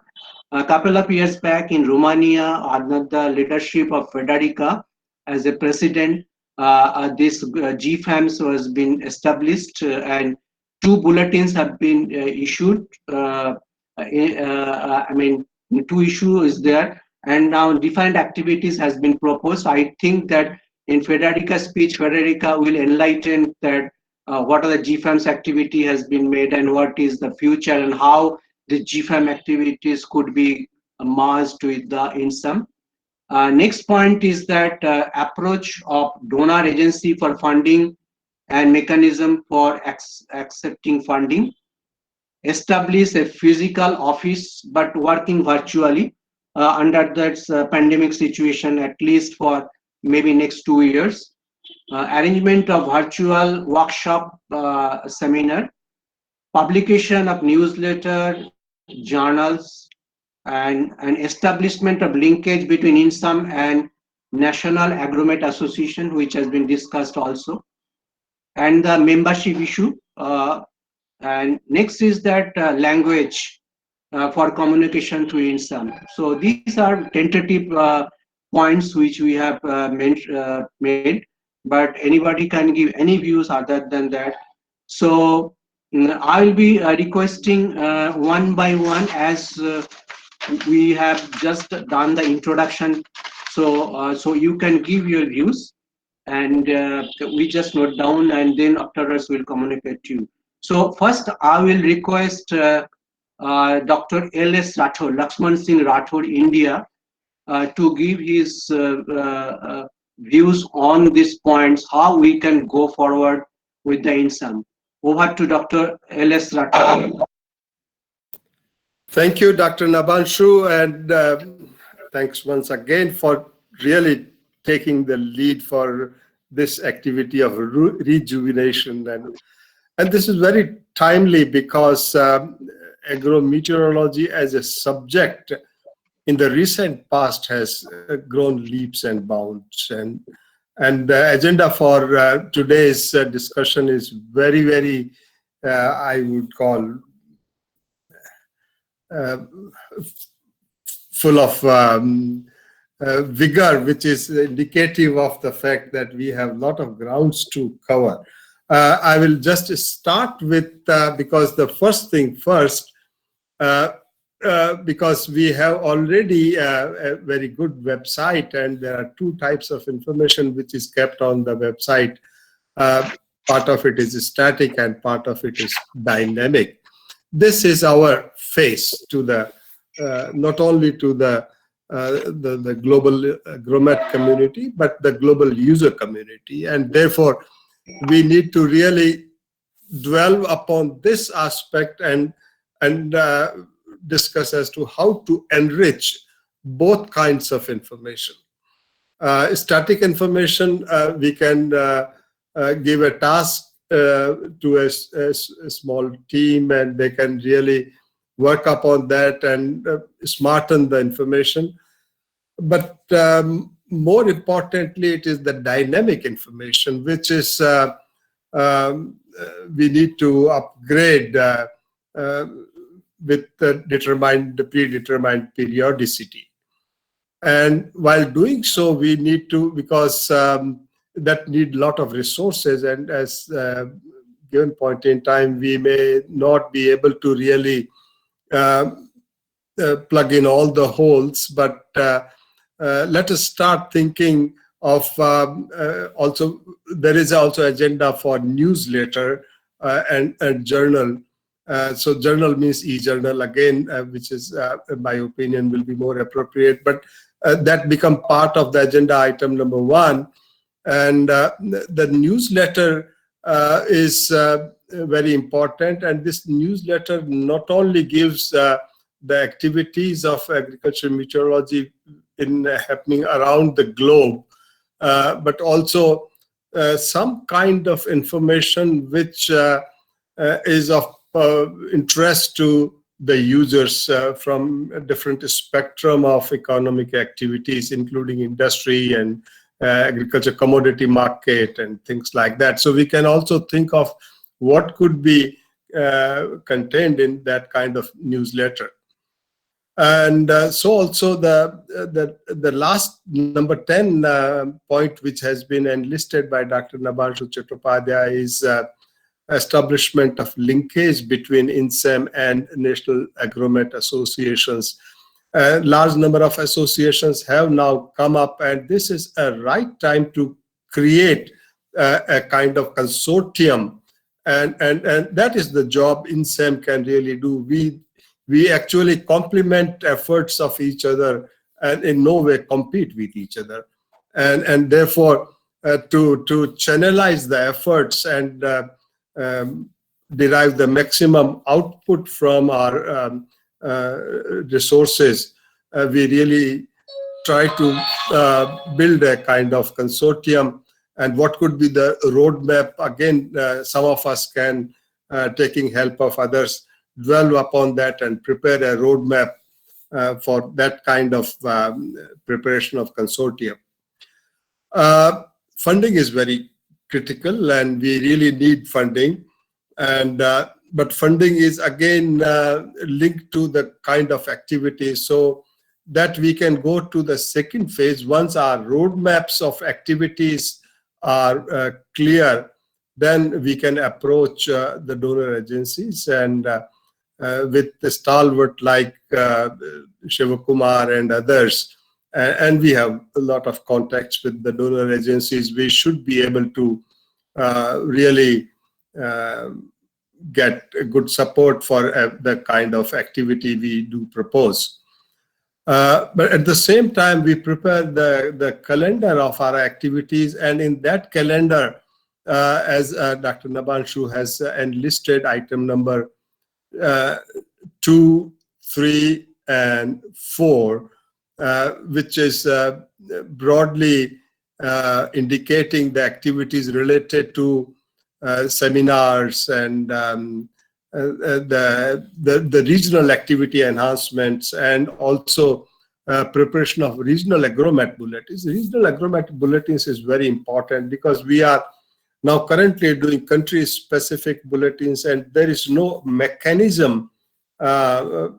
A couple of years back in Romania, under the leadership of Federica as a president, this GFAMS was been established and 2 bulletins have been issued. I mean, 2 issues is there, and now different activities has been proposed. I think that in Federica's speech, Federica will enlighten that what are the GFAMS activity has been made and what is the future and how the GFAM activities could be merged with the INSAM. Next point is that approach of donor agency for funding and mechanism for accepting funding. Establish a physical office but working virtually under that pandemic situation, at least for maybe next 2 years. Arrangement of virtual workshop seminar, publication of newsletter, journals, and establishment of linkage between INSAM and National Agromet Association, which has been discussed also, and the membership issue. And next is that language. for communication through INSAM. So these are tentative points which we have made, but anybody can give any views other than that. So I will be requesting one by one, as we have just done the introduction. So you can give your views, and we just note down, and then afterwards we'll communicate to you. So first I will request Dr. L.S. Rathod, Lakshman Singh Rathod, India, to give his views on these points, how we can go forward with the INSAM. Over to Dr. L.S. Rathod. Thank you, Dr. Nabanshu, and thanks once again for really taking the lead for this activity of rejuvenation. And this is very timely because agrometeorology as a subject in the recent past has grown leaps and bounds. And the agenda for today's discussion is very, very, I would call, full of vigor, which is indicative of the fact that we have a lot of grounds to cover. I will just start with, because the first thing first, because we have already a very good website, and there are two types of information which is kept on the website. Part of it is static and part of it is dynamic. This is our face to the not only to the global agromet community, but the global user community, and therefore we need to really dwell upon this aspect and discuss as to how to enrich both kinds of information. Static information, we can give a task to a small team, and they can really work upon that and smarten the information. But more importantly, it is the dynamic information, which is we need to upgrade with the predetermined periodicity. And while doing so, we need to, because that need a lot of resources, and as given point in time, we may not be able to really plug in all the holes, but let us start thinking of also, there is also agenda for newsletter and journal. So journal means e-journal again, which is, in my opinion, will be more appropriate, but that become part of the agenda item number one. And the newsletter is very important, and this newsletter not only gives the activities of agriculture meteorology in happening around the globe, but also some kind of information which is of interest to the users from a different spectrum of economic activities, including industry and agriculture commodity market and things like that. So we can also think of what could be contained in that kind of newsletter. And so also the last number 10 point, which has been enlisted by Dr. Nabanshu Chattopadhyay, is establishment of linkage between INSAM and National Agromet Associations. A large number of associations have now come up, and this is a right time to create a kind of consortium, and that is the job INSAM can really do. We actually complement efforts of each other and in no way compete with each other, and therefore to channelize the efforts and derive the maximum output from our resources, we really try to build a kind of consortium. And what could be the roadmap? Again, some of us can, taking help of others, dwell upon that and prepare a roadmap for that kind of preparation of consortium. Funding is very critical, and we really need funding. And but funding is again linked to the kind of activities, so that we can go to the second phase. Once our roadmaps of activities are clear, then we can approach the donor agencies, and with the stalwart like Shivakumar and others, and we have a lot of contacts with the donor agencies, we should be able to really get good support for the kind of activity we do propose. But at the same time, we prepare the calendar of our activities, and in that calendar, as Dr. Nabanshu has enlisted item number 2, 3, and 4, which is broadly indicating the activities related to seminars and the regional activity enhancements, and also preparation of regional agromet bulletins. Regional agromet bulletins is very important because we are now currently doing country-specific bulletins, and there is no mechanism per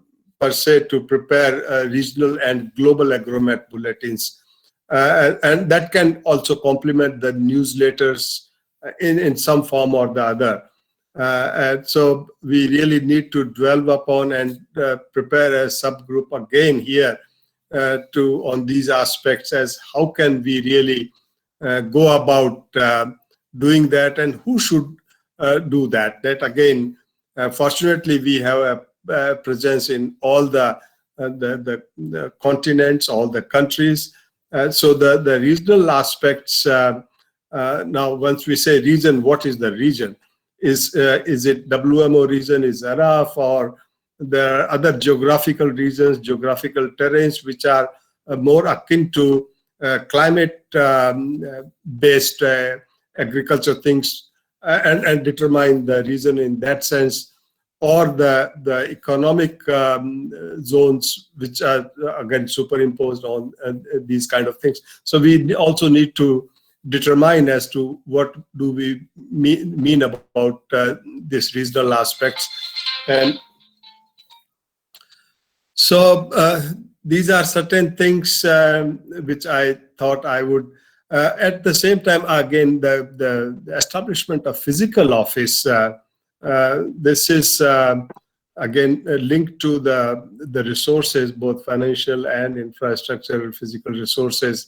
se to prepare regional and global agromet bulletins. And that can also complement the newsletters in some form or the other. And so we really need to dwell upon and prepare a subgroup again here on these aspects, as how can we really go about doing that, and who should do that. That again, fortunately, we have a presence in all the continents, all the countries. So the regional aspects, now once we say region, what is the region? Is it WMO region, is ARAF, or there are other geographical regions, geographical terrains which are more akin to climate-based agriculture things, and determine the region in that sense, or the economic zones which are again superimposed on these kind of things. So we also need to determine as to what do we mean about these regional aspects. And so these are certain things which I thought I would, at the same time, again, the establishment of physical office, this is again linked to the resources, both financial and infrastructural physical resources,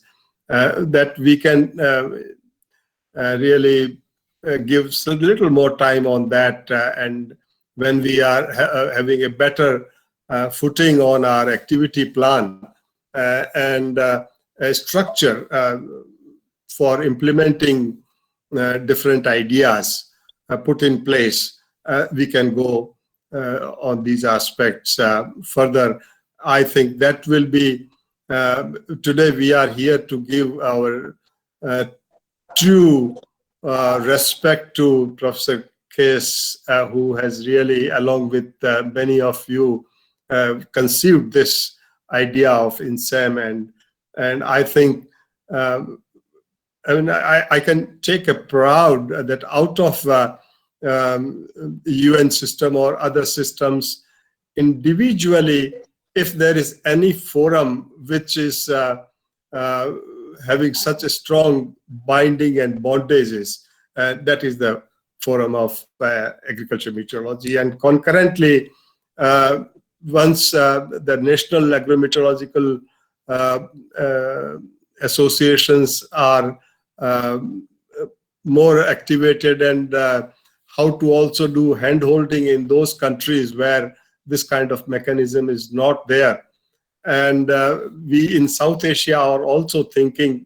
that we can really give a little more time on that, and when we are having a better footing on our activity plan and a structure for implementing different ideas put in place, we can go on these aspects further. I think that will be, today we are here to give our true respect to Professor Case, who has really, along with many of you, conceived this idea of INSAM, and I think I mean I can take a proud that out of UN system or other systems, individually, if there is any forum which is having such a strong binding and bondages, that is the forum of agriculture meteorology. And concurrently, once the national agrometeorological associations are more activated, and how to also do hand-holding in those countries where this kind of mechanism is not there. And we in South Asia are also thinking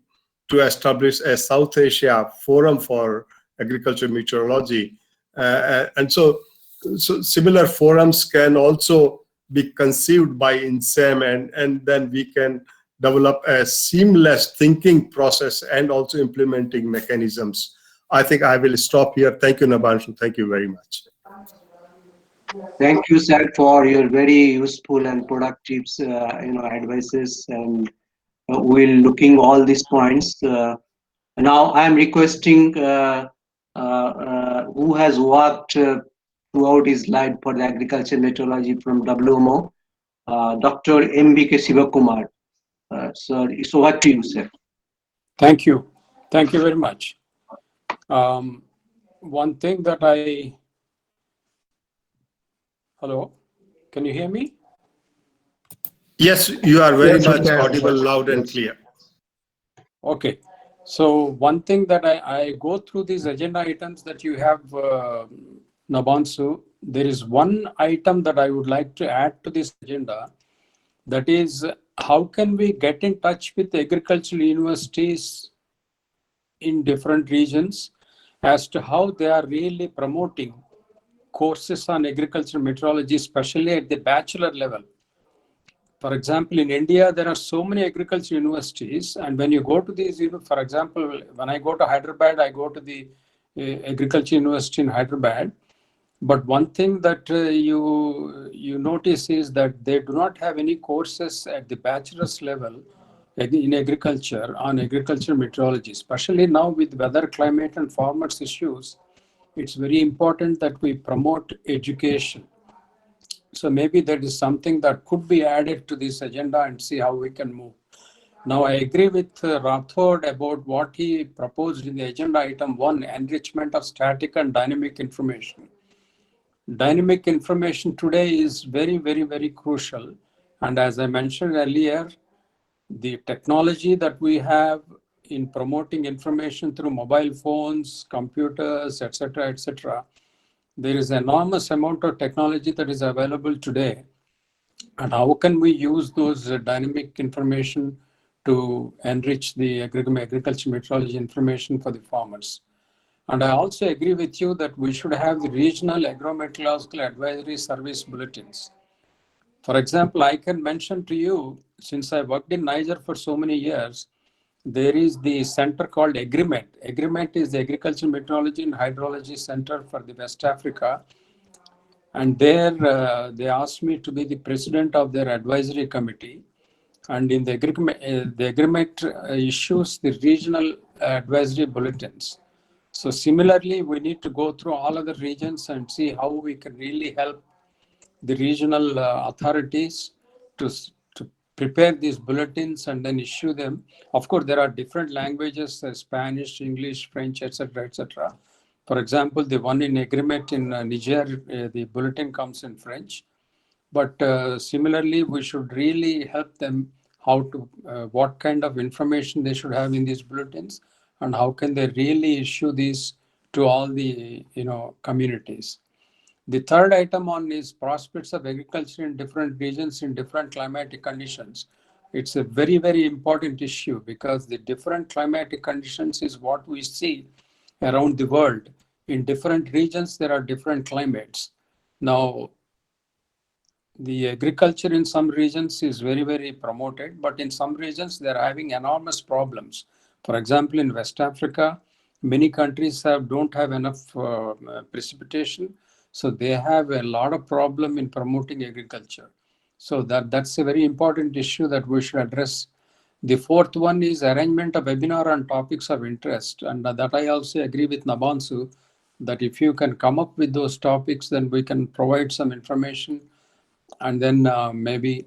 to establish a South Asia forum for agriculture meteorology. And so similar forums can also be conceived by INSAM, and then we can develop a seamless thinking process and also implementing mechanisms. I think I will stop here. Thank you, Nabanshu. Thank you very much. Thank you, sir, for your very useful and productive, advices, and we'll looking all these points. Now I am requesting who has worked throughout his life for the agriculture meteorology from WMO, Dr. MBK Sivakumar. So what to you, sir? Thank you. Thank you very much. One thing that hello, can you hear me? Yes, you are very Yes, much okay. audible, loud and Yes. clear. Okay. So one thing that I go through these agenda items that you have, Nabansu, there is one item that I would like to add to this agenda. That is, how can we get in touch with agricultural universities in different regions as to how they are really promoting courses on agricultural meteorology, especially at the bachelor level. For example, in India, there are so many agriculture universities, and when you go to these, for example, when I go to Hyderabad, I go to the agriculture university in Hyderabad. But one thing that you notice is that they do not have any courses at the bachelor's level in agriculture on agricultural meteorology, especially now with weather, climate, and farmers issues. It's very important that we promote education. So maybe that is something that could be added to this agenda and see how we can move. Now, I agree with Rathod about what he proposed in the agenda item 1, enrichment of static and dynamic information. Dynamic information today is very, very, very crucial. And as I mentioned earlier, the technology that we have in promoting information through mobile phones, computers, etc., there is an enormous amount of technology that is available today. And how can we use those dynamic information to enrich the agriculture meteorology information for the farmers? And I also agree with you that we should have the regional agrometeorological advisory service bulletins. For example, I can mention to you, since I worked in Niger for so many years, there is the center called Agreement. Agreement is the Agriculture Meteorology and Hydrology Center for the West Africa. And there they asked me to be the president of their advisory committee. And in the agreement issues the regional advisory bulletins. So similarly, we need to go through all other regions and see how we can really help the regional authorities to prepare these bulletins and then issue them. Of course, there are different languages, Spanish, English, French, etc., etc. For example, the one in agreement in Niger, the bulletin comes in French. But similarly, we should really help them how to, what kind of information they should have in these bulletins, and how can they really issue these to all the communities. The third item on is prospects of agriculture in different regions in different climatic conditions. It's a very, very important issue because the different climatic conditions is what we see around the world. In different regions, there are different climates. Now, the agriculture in some regions is very, very promoted, but in some regions, they're having enormous problems. For example, in West Africa, many countries don't have enough precipitation. So they have a lot of problem in promoting agriculture. So that's a very important issue that we should address. The fourth one is arrangement of webinar on topics of interest. And that I also agree with Nabansu, that if you can come up with those topics, then we can provide some information and then maybe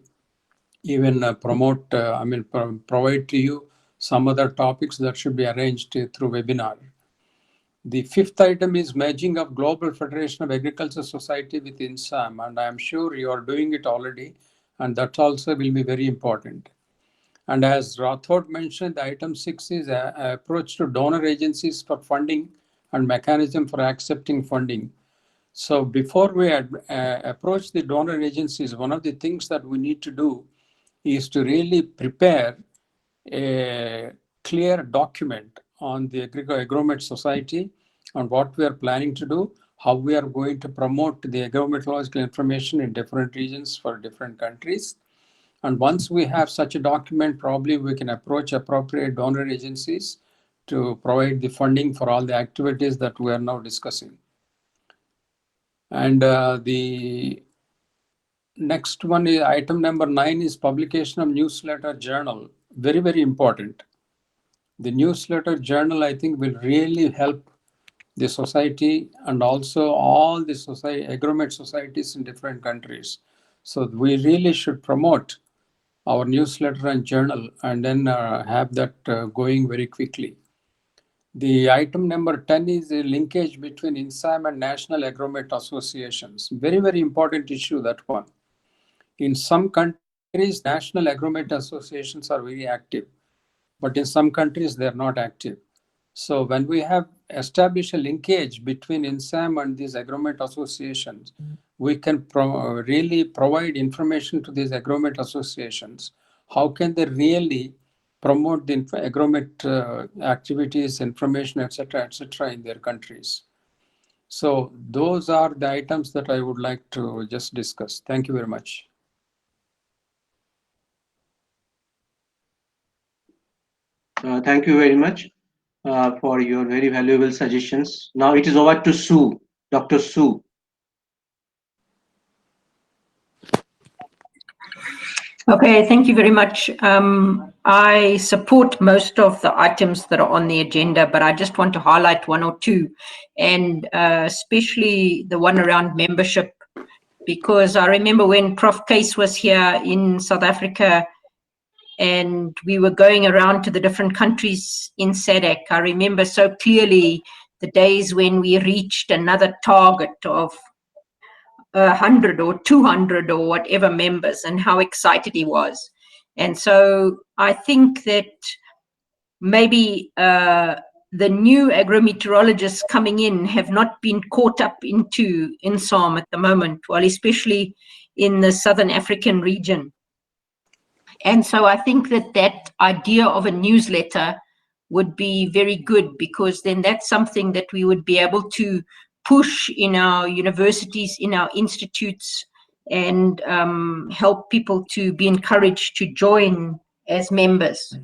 even provide to you some other topics that should be arranged through webinar. The fifth item is merging of Global Federation of Agriculture Society with INSAM, and I am sure you are doing it already, and that also will be very important. And as Rathod mentioned, item 6 is approach to donor agencies for funding and mechanism for accepting funding. So before we approach the donor agencies, one of the things that we need to do is to really prepare a clear document on the agromet society and what we are planning to do, how we are going to promote the agrometeorological information in different regions for different countries. And once we have such a document, probably we can approach appropriate donor agencies to provide the funding for all the activities that we are now discussing. And the next one is item number 9 is publication of newsletter journal. Very, very important. The newsletter journal, I think, will really help the society and also all the agromet societies in different countries. So we really should promote our newsletter and journal and then have that going very quickly. The item number 10 is the linkage between INSAM and National Agromet Associations. Very, very important issue, that one. In some countries, National Agromet Associations are very active, but in some countries, they're not active. So when we have established a linkage between INSAM and these agromet associations, we can really provide information to these agromet associations. How can they really promote the agromet activities, information, etc., in their countries? So those are the items that I would like to just discuss. Thank you very much. Thank you very much for your very valuable suggestions. Now it is over to Sue, Dr. Sue. Okay, thank you very much. I support most of the items that are on the agenda, but I just want to highlight one or two, and especially the one around membership, because I remember when Prof. Case was here in South Africa and we were going around to the different countries in SADC. I remember so clearly the days when we reached another target of 100 or 200 or whatever members, and how excited he was. And so I think that maybe the new agrometeorologists coming in have not been caught up into INSAM at the moment, well, especially in the Southern African region. And so I think that that idea of a newsletter would be very good, because then that's something that we would be able to push in our universities, in our institutes, and help people to be encouraged to join as members.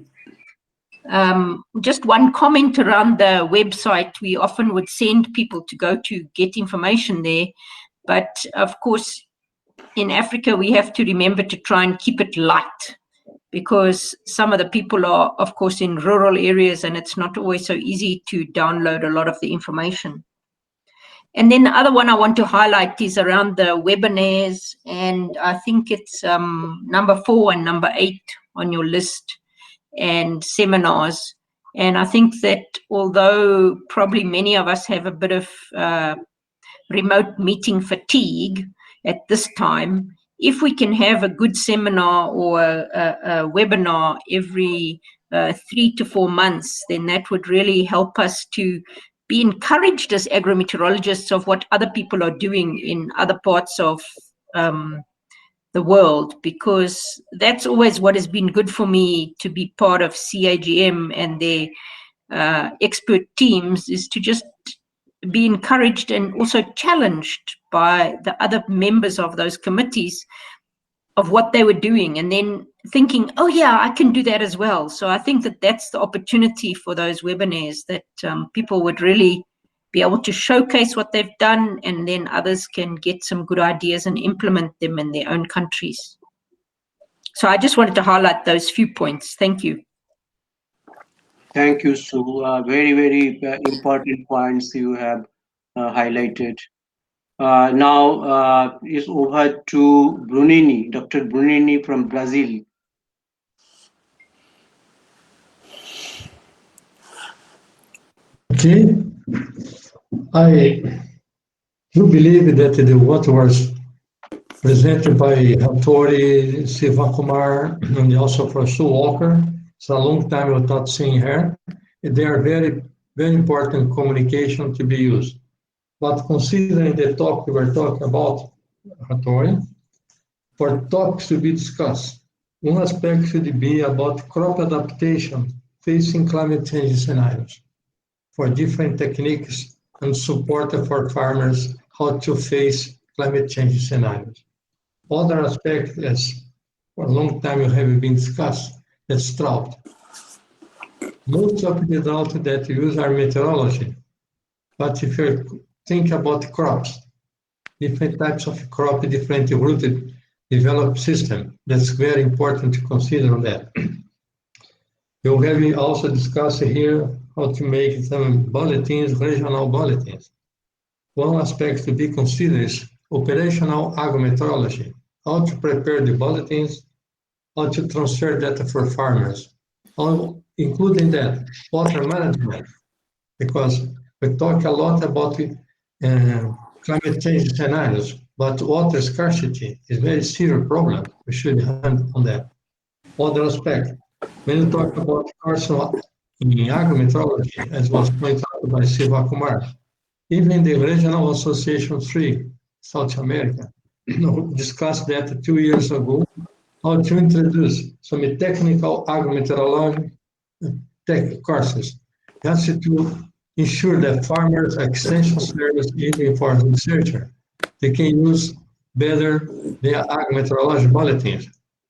Just one comment around the website. We often would send people to go to get information there, but of course in Africa we have to remember to try and keep it light, because some of the people are of course in rural areas and it's not always so easy to download a lot of the information. And then the other one I want to highlight is around the webinars, and I think it's number 4 and number 8 on your list, and seminars. And I think that although probably many of us have a bit of remote meeting fatigue at this time, if we can have a good seminar or a webinar every 3 to 4 months, then that would really help us to be encouraged as agrometeorologists of what other people are doing in other parts of the world, because that's always what has been good for me to be part of CAGM and their expert teams, is to just be encouraged and also challenged by the other members of those committees of what they were doing, and then thinking, oh yeah, I can do that as well. So I think that that's the opportunity for those webinars, that people would really be able to showcase what they've done, and then others can get some good ideas and implement them in their own countries. So I just wanted to highlight those few points. Thank you. Thank you, Sue. Very, very important points you have highlighted. Now is over to Brunini, Dr. Brunini from Brazil. Okay. I do believe that the what was presented by Hattori, Sivakumar, and also for Sue Walker, it's a long time without seeing her. They are very, very important communication to be used. But considering the talk we were talking about, Hattori, for topics to be discussed, one aspect should be about crop adaptation facing climate change scenarios, for different techniques and support for farmers how to face climate change scenarios. Other aspect, as for a long time have been discussed, is drought. Most of the drought that we use are meteorology, but if you think about crops, different types of crop, different rooted developed system, that's very important to consider on that. You have also discussed here how to make some bulletins, regional bulletins. One aspect to be considered is operational agrometeorology, how to prepare the bulletins, how to transfer data for farmers, including that water management, because we talk a lot about climate change scenarios, but water scarcity is a very serious problem. We should handle on that. Other aspect, when you talk about personal in agrometeorology, as was pointed out by Siva Kumar, even the Regional Association 3, South America, discussed that 2 years ago, how to introduce some technical agrometeorology tech courses. That's to ensure that farmers, extension service, even for researchers, they can use better their agrometeorology bulletins.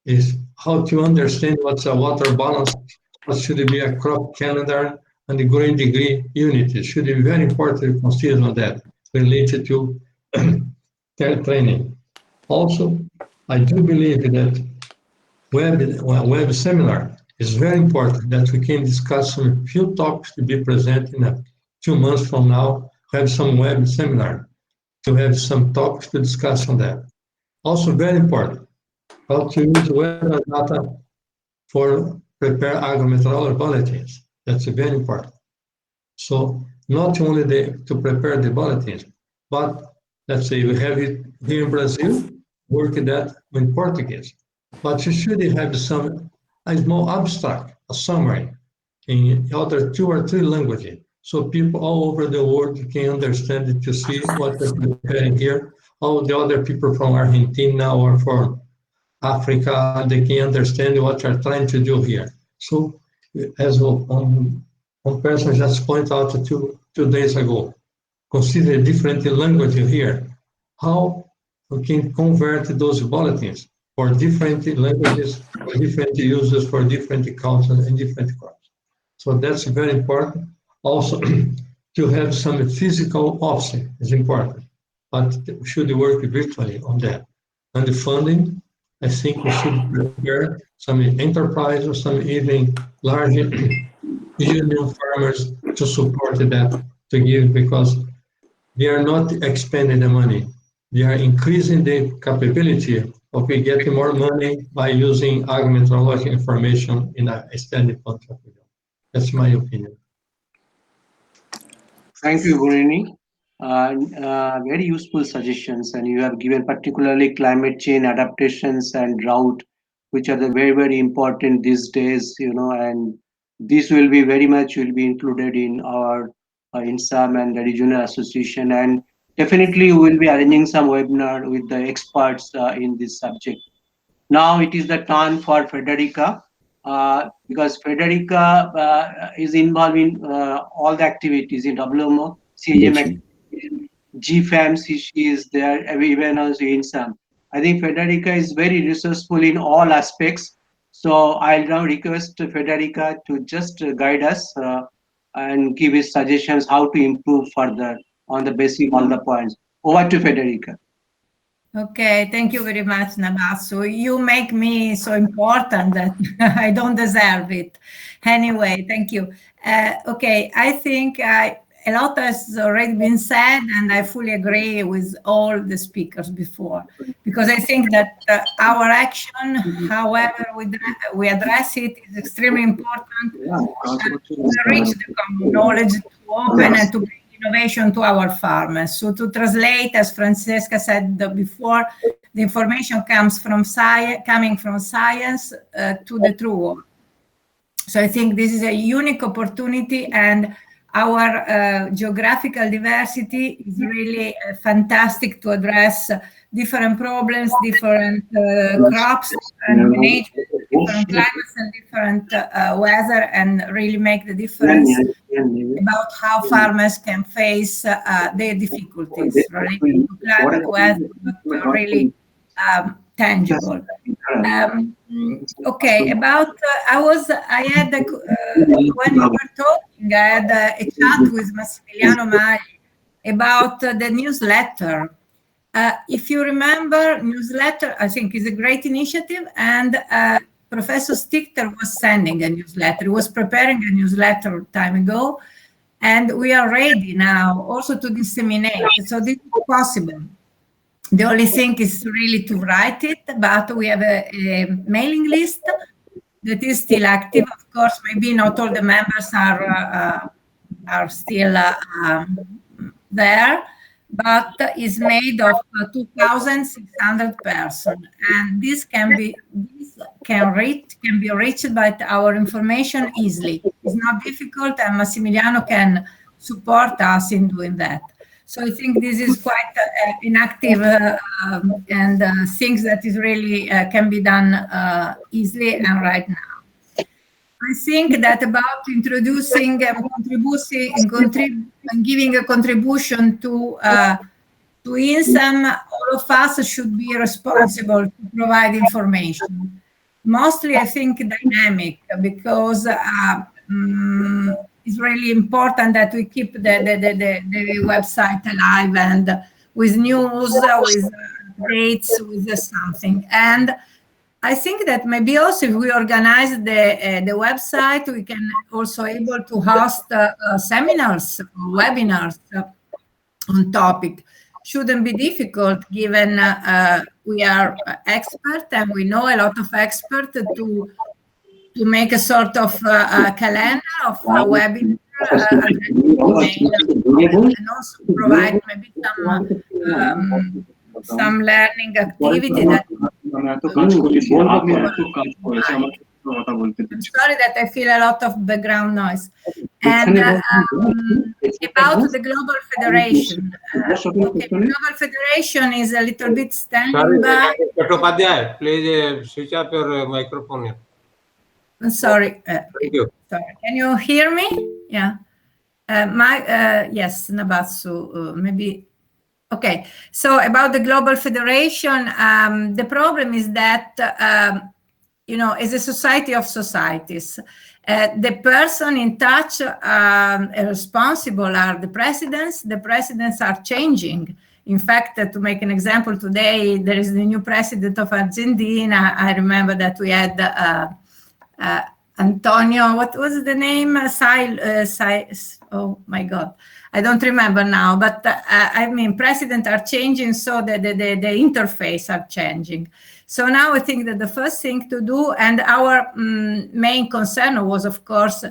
Is how to understand what's a water balance, what should be a crop calendar, and the green degree unit. It should be very important to consider on that related to training. Also, I do believe that web seminar is very important, that we can discuss some few topics to be present in a few months from now, have some web seminar to have some topics to discuss on that. Also very important, how to use weather data for prepare agrometeorology bulletins. That's very important. So not only to prepare the bulletins, but let's say we have it here in Brazil, working that in Portuguese. But you should have a small abstract, a summary in other 2 or 3 languages, so people all over the world can understand it, to see what we're preparing here. All the other people from Argentina or from Africa, they can understand what we're trying to do here. So as one person just pointed out 2 days ago, consider different languages here. How we can convert those bulletins for different languages, for different users, for different countries and different crops. So that's very important. Also, to have some physical office is important, but we should work virtually on that. And the funding, I think we should prepare some enterprise or some even large union farmers to support that, to give, because they are not expending the money. They are increasing the capability of getting more money by using agrometeorology information in a extended contract. That's my opinion. Thank you, Gurini. Very useful suggestions, and you have given particularly climate change adaptations and drought, which are the very, very important these days, and this will be very much will be included in our INSAM and the regional association, and definitely we will be arranging some webinar with the experts in this subject. Now it is the turn for Federica, because Federica is involved in all the activities in WMO, CGM, GFAM, she is there, even also INSAM. I think Federica is very resourceful in all aspects. So I'll now request Federica to just guide us and give his suggestions how to improve further on the basic all the points. Over to Federica. Okay, thank you very much, Nabasso. You make me so important that I don't deserve it. Anyway, thank you. Okay, I think a lot has already been said, and I fully agree with all the speakers before, because I think that our action, however we address it, is extremely important to reach the common knowledge, to open and to bring innovation to our farmers. So to translate, as Francesca said before, the information comes from coming from science to the true world. So I think this is a unique opportunity, and our geographical diversity is really fantastic to address different problems, different crops, different management, different climates, and different weather, and really make the difference about how farmers can face their difficulties related to climate, weather, but really tangible. Okay, about I had when you were talking, I had a chat with Massimiliano Mari about the newsletter. If you remember, newsletter I think is a great initiative, and Professor Stichter was sending a newsletter. He was preparing a newsletter time ago, and we are ready now also to disseminate. So this is possible. The only thing is really to write it, but we have a mailing list that is still active. Of course, maybe not all the members are still there, but is made of 2,600 persons, and this can be reached by our information easily. It's not difficult, and Massimiliano can support us in doing that. So I think this is quite inactive and things that is really can be done easily and right now. I think that about introducing and giving a contribution to INSAM, all of us should be responsible to provide information. Mostly, I think, dynamic, because it's really important that we keep the website alive and with news, with dates, with something. And I think that maybe also if we organize the website, we can also able to host seminars, webinars on topic. Shouldn't be difficult, given we are expert and we know a lot of experts to make a sort of calendar of a webinar and also provide maybe some learning activity that I'm sorry that I feel a lot of background noise. And about the Global Federation. Okay, Global Federation is a little bit standing by. Chattopadhyay, please switch up your microphone here. I'm sorry. Thank you. Sorry. Can you hear me? Yeah. Yes, Nabatsu, maybe. Okay, so about the Global Federation, the problem is that, is a society of societies. The person in touch, responsible are the presidents. The presidents are changing. In fact, to make an example, today there is the new president of Argentina. I remember that we had Antonio, what was the name? Oh my God. I don't remember now, but I mean, presidents are changing, so the interface are changing. So now I think that the first thing to do, and our main concern was, of course,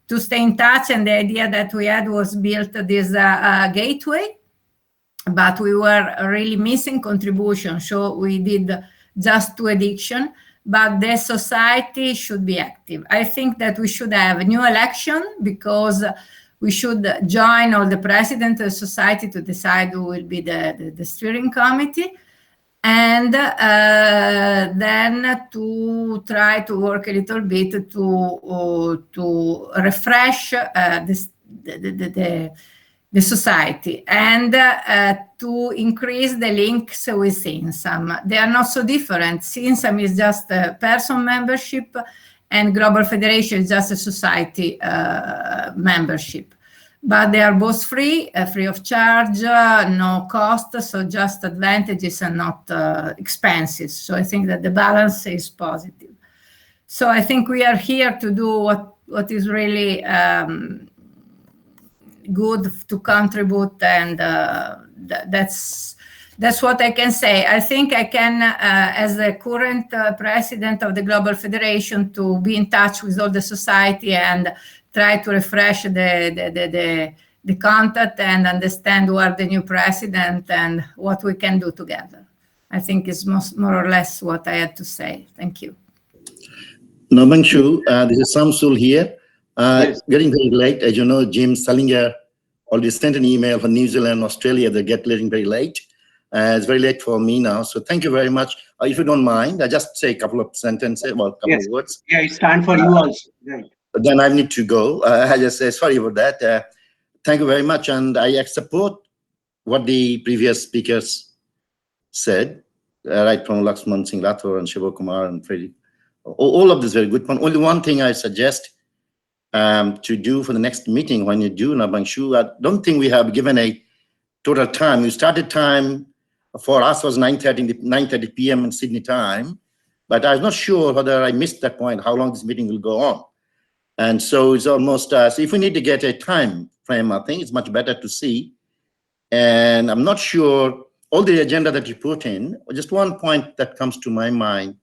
to stay in touch, and the idea that we had was built this gateway, but we were really missing contribution, so we did just 2 editions, but the society should be active. I think that we should have a new election, because we should join all the presidents of the society to decide who will be the steering committee, and then to try to work a little bit to refresh the society, and to increase the links with INSAM. They are not so different. INSAM is just a person membership, and Global Federation is just a society membership. But they are both free of charge, no cost, so just advantages and not expenses. So I think that the balance is positive. So I think we are here to do what is really good to contribute, and that's what I can say. I think I can, as the current president of the Global Federation, to be in touch with all the society and try to refresh the contact and understand who are the new president and what we can do together. I think is more or less what I had to say. Thank you. No, Mangshu, this is Samsul here. Getting very late. As you know, Jim Salinger already sent an email from New Zealand, Australia. They get getting very late. It's very late for me now. So thank you very much. If you don't mind, I just say a couple of sentences, well, a couple of words. Yeah, it's time for you also. Right. But then I need to go. I just say sorry about that. Thank you very much. And I support what the previous speakers said, right from Laxman Singh Rathore and Shiva Kumar and Freddy. All of this very good point. Only one thing I suggest to do for the next meeting, when you do Nabangshu, I don't think we have given a total time. We started time for us was 9:30 p.m. in Sydney time. but I'm not sure whether I missed that point, how long this meeting will go on. And so it's almost, so if we need to get a time frame, I think it's much better to see. And I'm not sure, all the agenda that you put in, just one point that comes to my mind,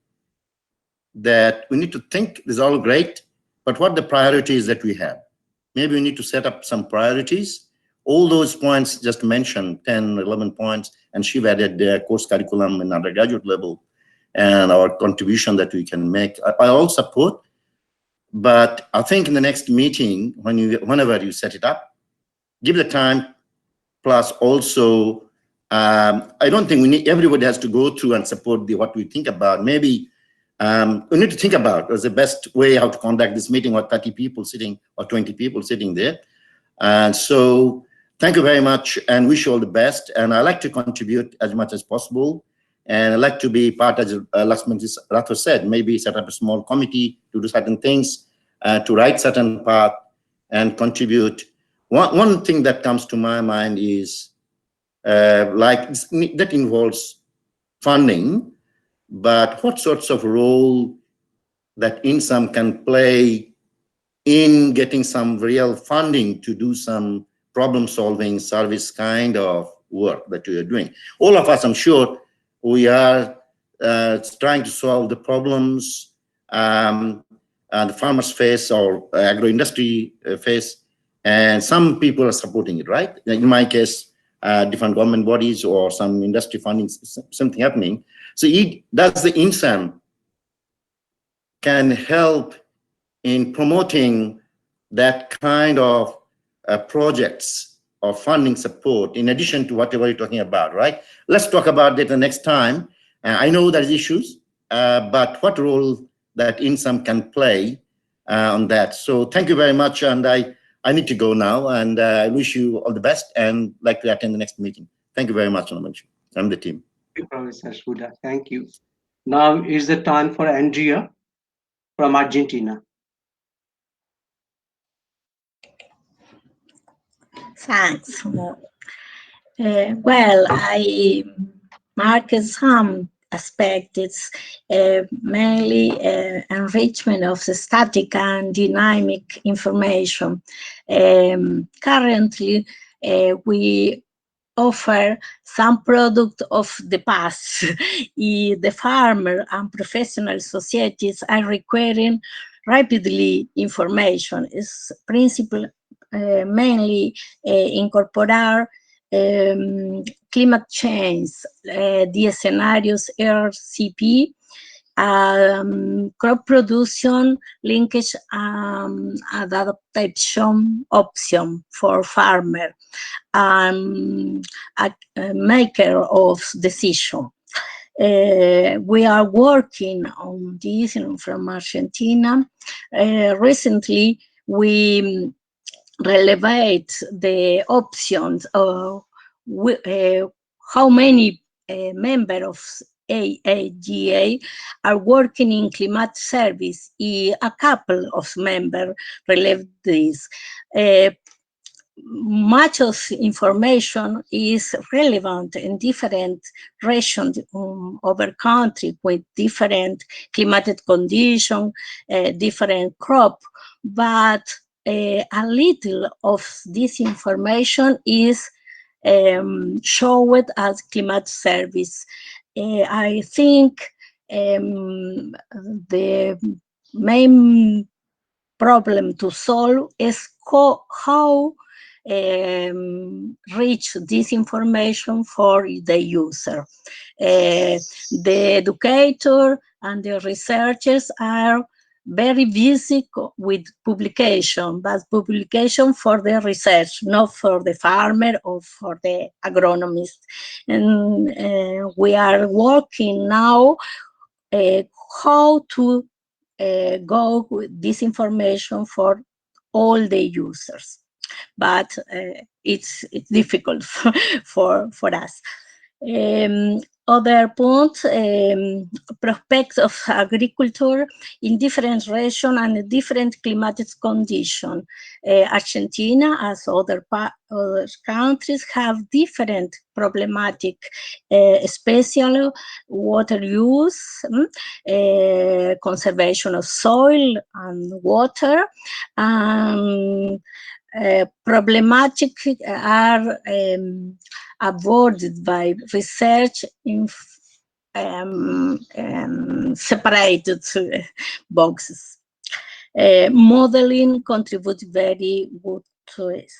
that we need to think is all great, but what the priorities that we have? Maybe we need to set up some priorities. All those points just mentioned, 10, 11 points, and she added the course curriculum in undergraduate level and our contribution that we can make. I all support, but I think in the next meeting, whenever you set it up, give the time, plus also, I don't think we need, everybody has to go through and support what we think about. Maybe we need to think about what's the best way how to conduct this meeting, or 30 people sitting or 20 people sitting there. And so thank you very much and wish you all the best. And I like to contribute as much as possible. And I like to be part, as Lakshman Rathore said, maybe set up a small committee to do certain things, to write certain part and contribute. One thing that comes to my mind is that involves funding, but what sorts of role that INSAM can play in getting some real funding to do some problem-solving service kind of work that we are doing. All of us, I'm sure, we are trying to solve the problems the farmers face or agro-industry face, and some people are supporting it, right? In my case, different government bodies or some industry funding, something happening. So does the INSAM can help in promoting that kind of projects or funding support in addition to whatever you're talking about, right? Let's talk about it the next time. I know there's issues, but what role that INSAM can play on that. So thank you very much. And I need to go now, and I wish you all the best and like to attend the next meeting. Thank you very much, and the team. Thank you, Professor Shuda. Thank you. Now is the time for Andrea from Argentina. Thanks. Well, I marked some aspects, mainly enrichment of the static and dynamic information. Currently, we offer some product of the past. The farmer and professional societies are requiring rapidly information. It's principle mainly incorporar climate change, the scenarios RCP, crop production, linkage, adaptation option for farmer, a maker of decision. We are working on this from Argentina. Recently, we relevate the options of how many members of AAGA are working in climate service. A couple of members relate this. Much of information is relevant in different regions over country with different climatic conditions, different crop, but a little of this information is showed as climate service. I think the main problem to solve is how reach this information for the user. The educator and the researchers are very busy with publication, but publication for the research, not for the farmer or for the agronomist. And we are working now how to go with this information for all the users. But it's difficult for us. other point, prospects of agriculture in different regions and different climatic conditions. Argentina, as other countries, have different problematic, especially water use, conservation of soil and water, and problematic are avoided by research in separated boxes. Modeling contributes very good to it.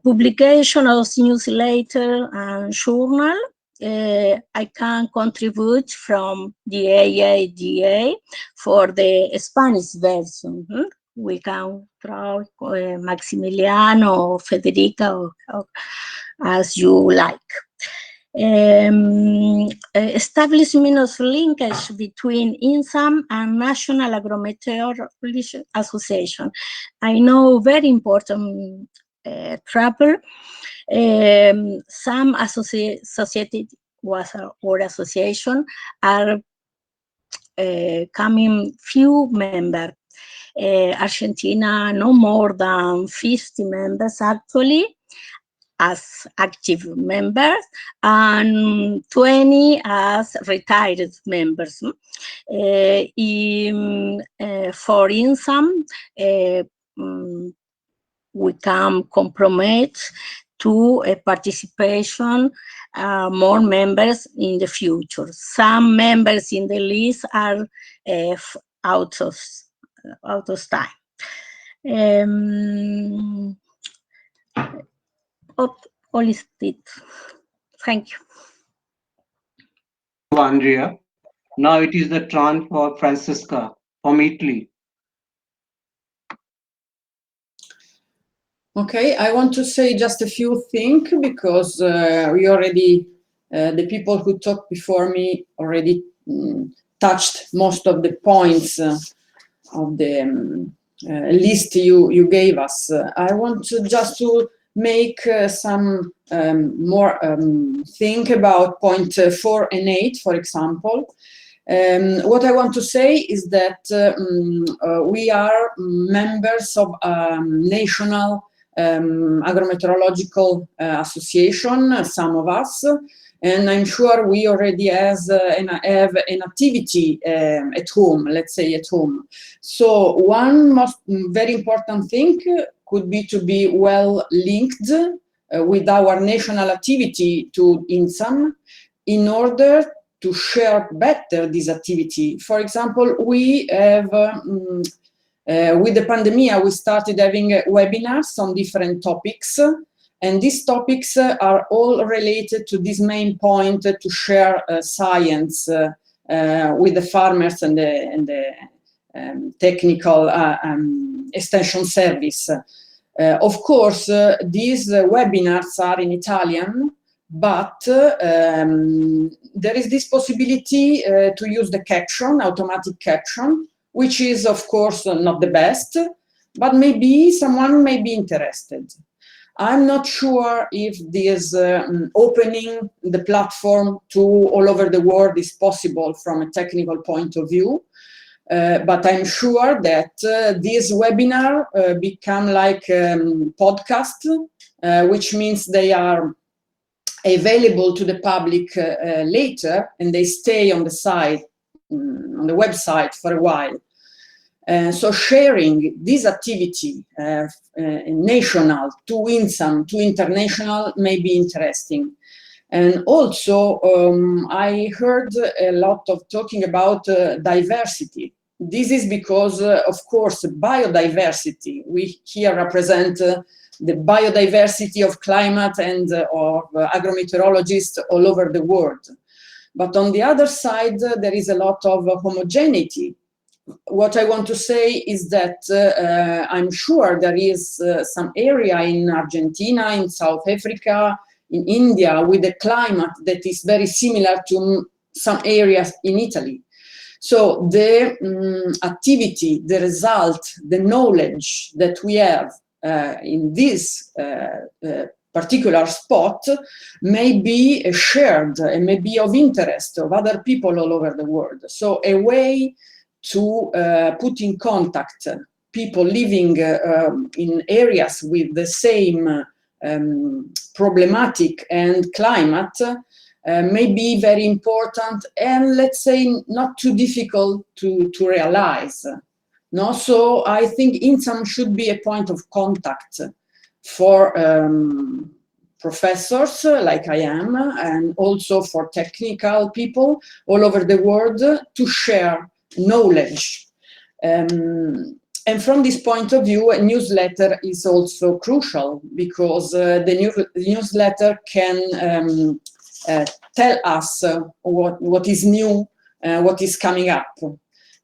Publication of newsletter and journal. I can contribute from the AADA for the Spanish version. We can try Maximiliano or Federica, or as you like. Establishment of linkage between INSAM and National Agrometeorology Association. I know very important trouble. Some associated or association are coming few members. Argentina, no more than 50 members actually, as active members, and 20 as retired members. For INSAM, we can compromise to a participation, more members in the future. Some members in the list are out of time. All is it. Thank you. Andrea. Now it is the turn for Francesca from Italy. Okay, I want to say just a few things because we already, the people who talked before me already touched most of the points of the list you gave us. I want to just to make some more think about point 4 and 8, for example. What I want to say is that we are members of national agrometeorological association, some of us, and I'm sure we already have an activity at home, let's say at home. So one very important thing could be to be well linked with our national activity to INSAM in order to share better this activity. For example, we have with the pandemic, we started having webinars on different topics, and these topics are all related to this main point to share science with the farmers and the technical extension service. Of course, these webinars are in Italian, but there is this possibility to use the caption, automatic caption, which is, of course, not the best, but maybe someone may be interested. I'm not sure if this opening the platform to all over the world is possible from a technical point of view, but I'm sure that this webinar become like podcast, which means they are available to the public later, and they stay on the site, on the website for a while. So sharing this activity national to INSAM, to international, may be interesting. And also, I heard a lot of talking about diversity. This is because, of course, biodiversity, we here represent the biodiversity of climate and of agrometeorologists all over the world. But on the other side, there is a lot of homogeneity. What I want to say is that I'm sure there is some area in Argentina, in South Africa, in India, with a climate that is very similar to some areas in Italy. So the activity, the result, the knowledge that we have in this particular spot may be shared and may be of interest of other people all over the world. So a way to put in contact people living in areas with the same problematic and climate may be very important and, let's say, not too difficult to realize. No? So I think INSAM should be a point of contact for professors like I am, and also for technical people all over the world to share knowledge. And from this point of view, a newsletter is also crucial because the newsletter can tell us what is new, what is coming up.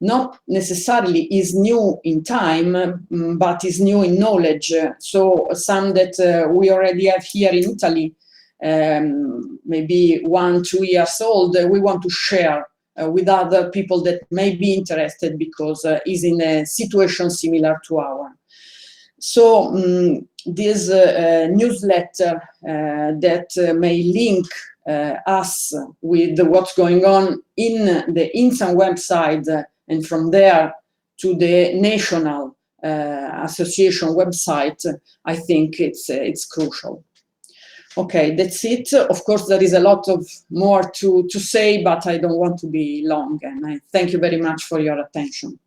Not necessarily is new in time, but is new in knowledge. So some that we already have here in Italy, maybe 1-2 years old, we want to share with other people that may be interested because is in a situation similar to ours. So this newsletter that may link us with what's going on in the INSAM website and from there to the national association website, I think it's crucial. Okay, that's it. Of course, there is a lot of more to say, but I don't want to be long. And I thank you very much for your attention.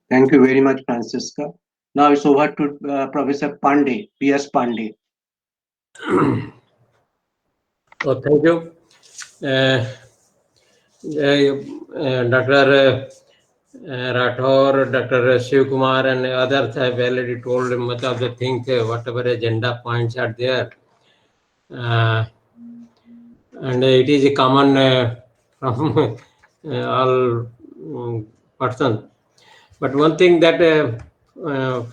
Thank you very much, Francesca. Now it's over to Professor Pandey, P.S. Pandey. Oh, thank you. Dr. Rathore, Dr. Shiv Kumar and others have already told much of the things, whatever agenda points are there. And it is a common from all persons. But one thing that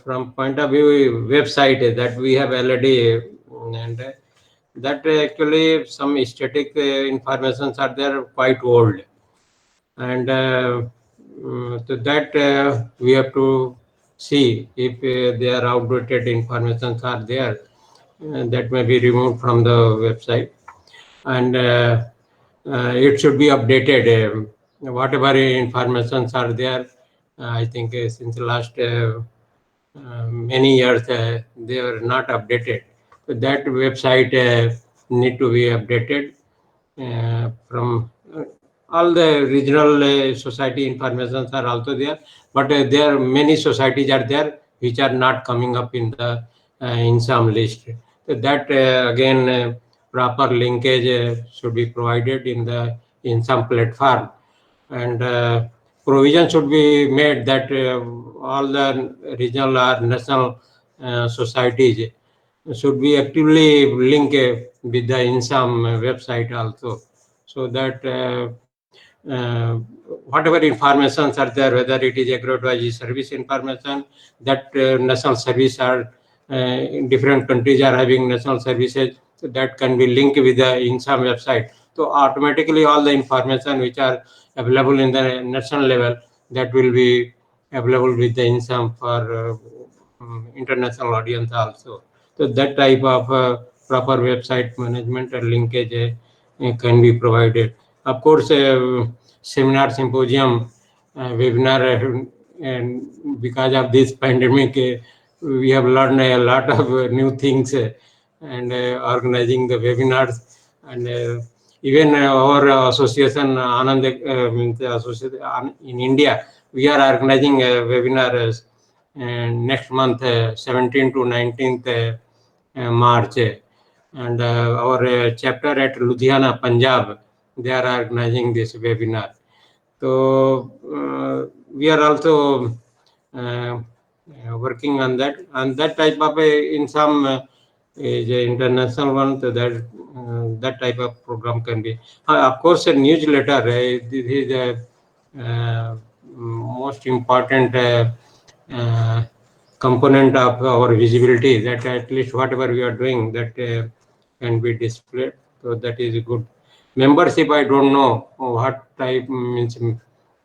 from point of view website that we have already, and that actually some static informations are there quite old. And to that we have to see if their outdated informations are there, that may be removed from the website, and it should be updated. Whatever informations are there, I think since the last many years they were not updated. So that website need to be updated from all the regional society informations are also there, but there are many societies are there which are not coming up in the INSAM list. So that again proper linkage should be provided in the INSAM platform, and provision should be made that all the regional or national societies should be actively linked with the INSAM website also, so that whatever informations are there, whether it is agroadvisory service information, that national service are in different countries are having national services, so that can be linked with the INSAM website. So automatically all the information which are available in the national level, that will be available with the INSAM for international audience also. So that type of proper website management and linkage can be provided. Of course, seminar, symposium, webinar, and because of this pandemic, we have learned a lot of new things and organizing the webinars, and even our association, Anand, in India, we are organizing a webinar next month, 17th to 19th March. And our chapter at Ludhiana, Punjab, they are organizing this webinar. So we are also working on that, and that type of INSAM is an international one, so that that type of program can be. Of course, a newsletter. This is a most important component of our visibility. That at least whatever we are doing, that can be displayed. So that is good. Membership, I don't know what type means.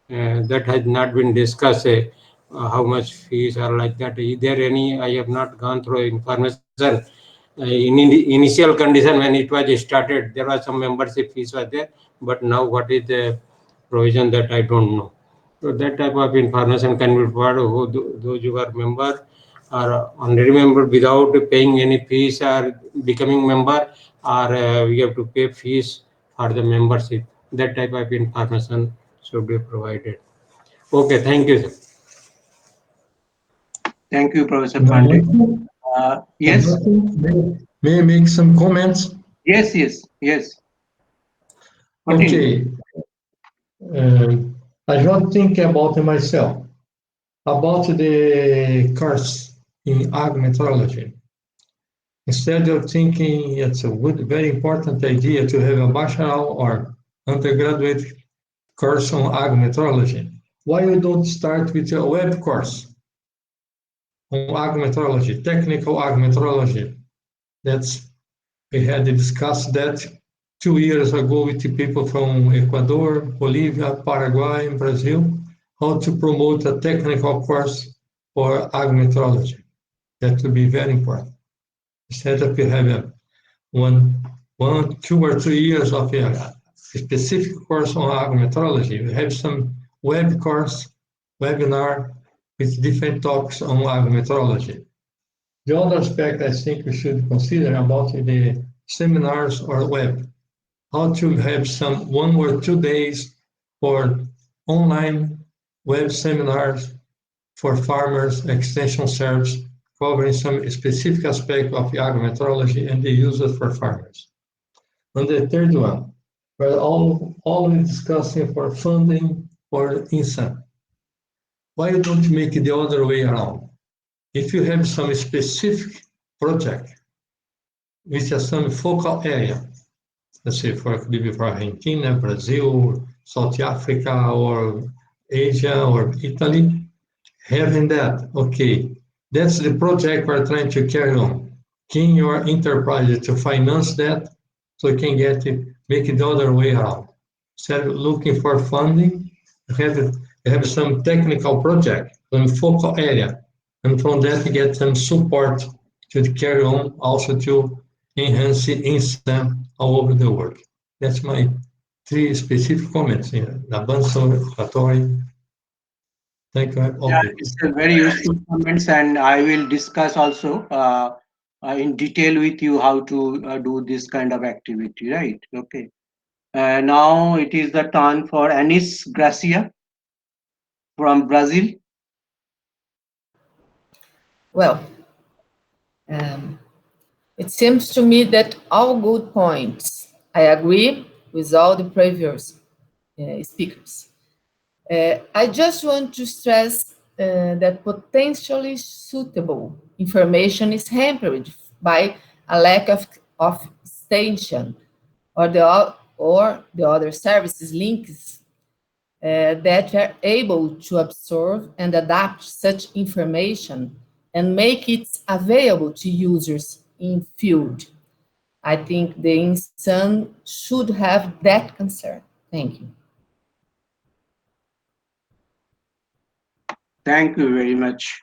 That has not been discussed. how much fees are like that. Is there any? I have not gone through information. In the initial condition when it was started, there was some membership fees were there, but now what is the provision that I don't know. So that type of information can be provided. Those who are member are already member without paying any fees are becoming member, or we have to pay fees for the membership. That type of information should be provided. Okay, thank you, sir. Thank you, Professor Pandey. Yes? May I make some comments? Yes, yes, yes. Continue. Okay. I don't think about myself, about the course in agrometeorology. Instead of thinking it's a very important idea to have a bachelor or undergraduate course on agrometeorology, why you don't start with a web course on agrometeorology, technical agrometeorology? We had discussed that 2 years ago with the people from Ecuador, Bolivia, Paraguay, and Brazil, how to promote a technical course for agrometeorology. That would be very important. Instead of you have one, 2 or 3 years of a specific course on agrometeorology, we have some webinar with different talks on agrometeorology. The other aspect I think we should consider about the seminars or web, how to have some 1 or 2 days for online web seminars for farmers, extension service, covering some specific aspect of the agrometeorology and the uses for farmers. And the third one, we're always discussing for funding for INSAM. Why don't you make it the other way around? If you have some specific project with some focal area, let's say for Argentina, Brazil, South Africa, or Asia, or Italy, having that, okay, that's the project we're trying to carry on. Can your enterprise to finance that so you can make it the other way around? Instead of looking for funding, have some technical project, some focal area, and from that you get some support to carry on, also to enhance INSAM all over the world. That's my 3 specific comments here. Thank you. Yeah, it's a very useful comments, and I will discuss also in detail with you how to do this kind of activity, right? Okay. Now it is the turn for Anis Gracia from Brazil. Well, it seems to me that all good points. I agree with all the previous speakers. I just want to stress that potentially suitable information is hampered by a lack of extension or the other services links that are able to absorb and adapt such information and make it available to users in field. I think the INSAM should have that concern. Thank you. Thank you very much.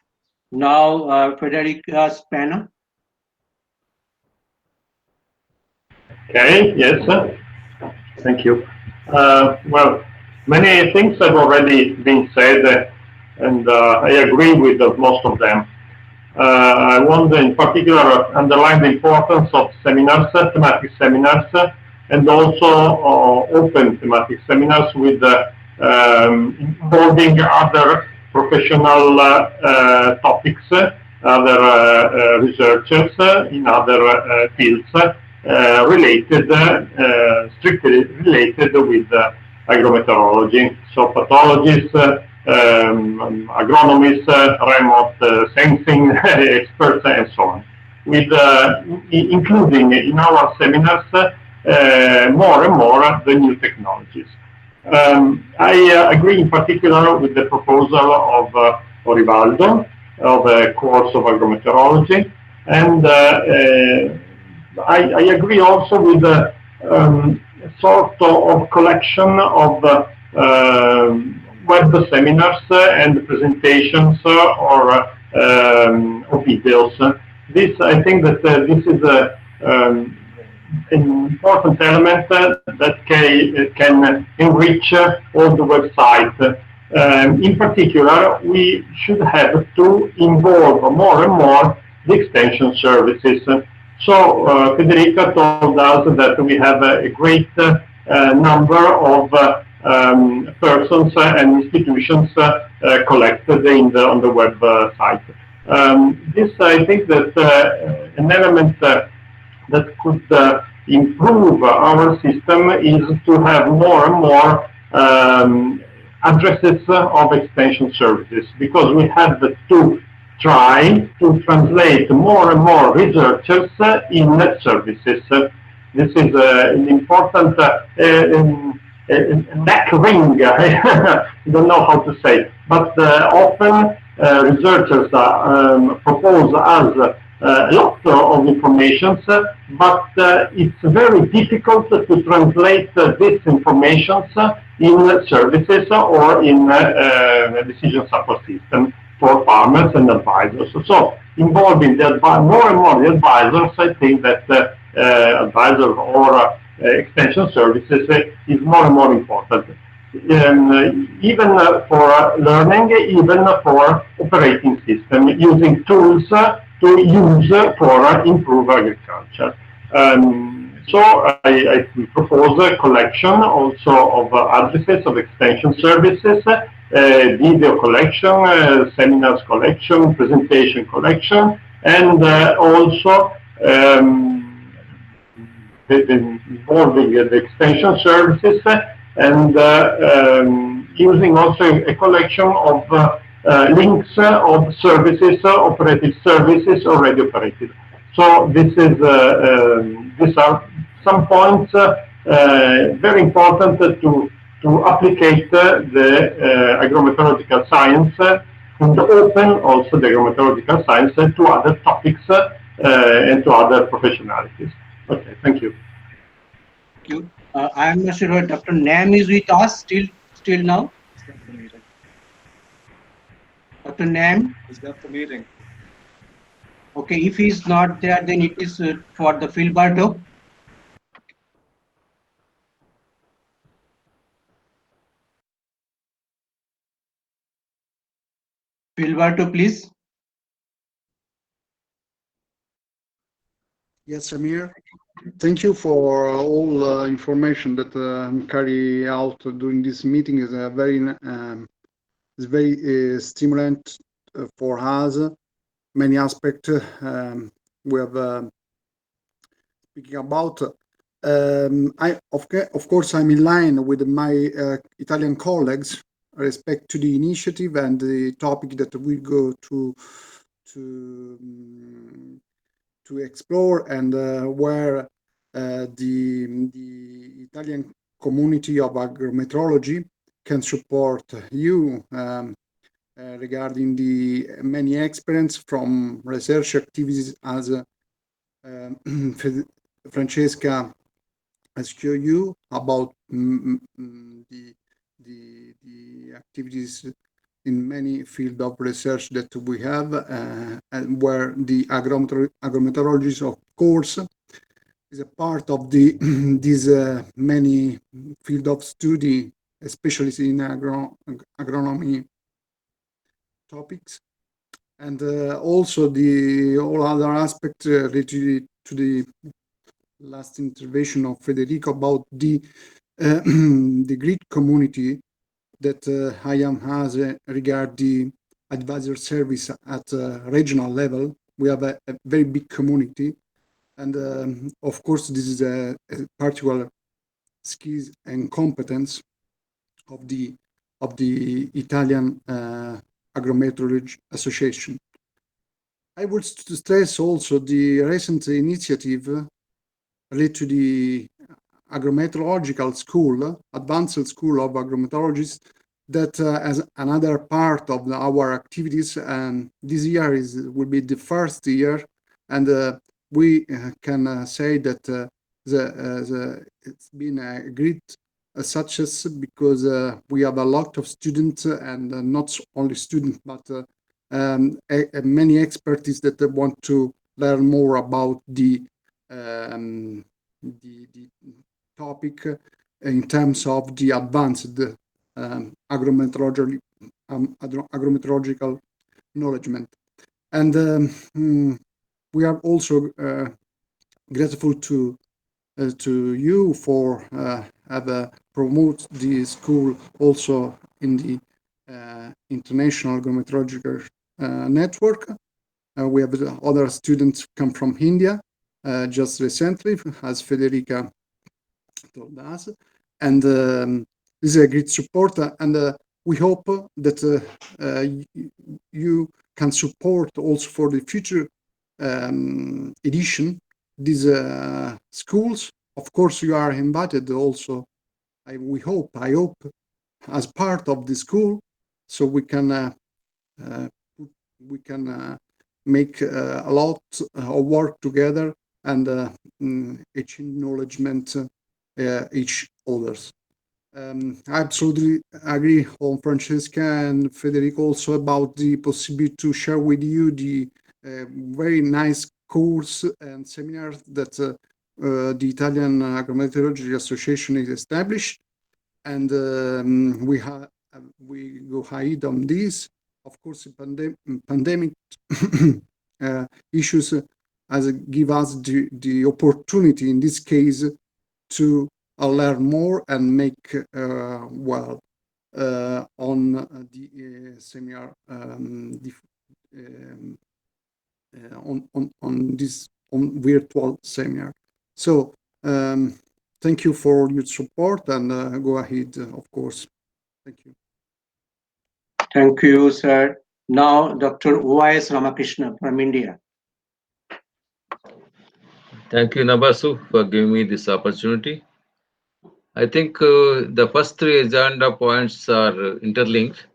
Now, Federica Spano. Okay, yes, thank you. Well, many things have already been said, and I agree with most of them. I want in particular underline the importance of seminars, thematic seminars, and also open thematic seminars with involving other professional topics, other researchers in other fields related, strictly related with agrometeorology. So pathologists, agronomists, remote sensing experts, and so on, with including in our seminars more and more the new technologies. I agree in particular with the proposal of Orivaldo of a course of agrometeorology, and I agree also with the sort of collection of web seminars and presentations or videos. This, I think that this is an important element that can enrich all the website. In particular, we should have to involve more and more the extension services. So Federica told us that we have a great number of persons and institutions collected on the website. This, I think, that an element that could improve our system is to have more and more addresses of extension services, because we have to try to translate more and more researchers in services. This is an important neck ring, I don't know how to say, but often researchers propose us a lot of information, but it's very difficult to translate this information in services or in decision support system for farmers and advisors. So involving more and more the advisors, I think that advisors or extension services is more and more important. Even for learning, even for operating system, using tools to use for improve agriculture. So I propose a collection also of addresses of extension services, video collection, seminars collection, presentation collection, and also involving the extension services and using also a collection of links of services, operative services already operated. So this is these are some points very important to applicate the agrometeorological science and open also the agrometeorological science to other topics and to other professionalities. Okay, thank you. Thank you. I am not sure whether Dr. Nam is with us still now. Dr. Nam? He's got the meeting. Okay, if he's not there, then it is for the Filberto. Filberto, please. Yes, Amir. Thank you for all information that carry out during this meeting. Is very stimulant for us. Many aspects we have speaking about. Of course, I'm in line with my Italian colleagues respect to the initiative and the topic that we go to explore, and where the Italian community of agrometeorology can support you regarding the many experience from research activities as Francesca asked you about the activities in many fields of research that we have, and where the agrometeorology, of course, is a part of the these many field of study, especially in agronomy topics, and also the all other aspects related to the last intervention of Federico about the the great community that IAM has regard the advisor service at regional level. We have a very big community, and of course this is a particular skills and competence of the Italian Agrometeorology Association. I would stress also the recent initiative related to the agrometeorological school, advanced school of agrometeorologists, that as another part of our activities, and this year will be the first year, and we can say that it's been a great such as because we have a lot of students and not only students, but many experts that want to learn more about the topic in terms of the advanced agrometeorological knowledge. And we are also grateful to you for have promote the school also in the international agrometeorological network. We have other students come from India just recently, as Federica told us, and this is a great support, and we hope that you can support also for the future edition these schools. Of course, you are invited also. I hope, as part of the school, so we can make a lot of work together and acknowledgement each others. I absolutely agree on Francesca and Federico also about the possibility to share with you the very nice course and seminars that the Italian Agrometeorology Association is established, and we go ahead on this. Of course, pandemic issues as give us the opportunity in this case to learn more and make well on the seminar on virtual seminar. So thank you for your support, and go ahead, of course. Thank you. Thank you, sir. Now, Dr. O.S. Ramakrishna from India. Thank you, Nabasu, for giving me this opportunity. I think the first three agenda points are interlinked,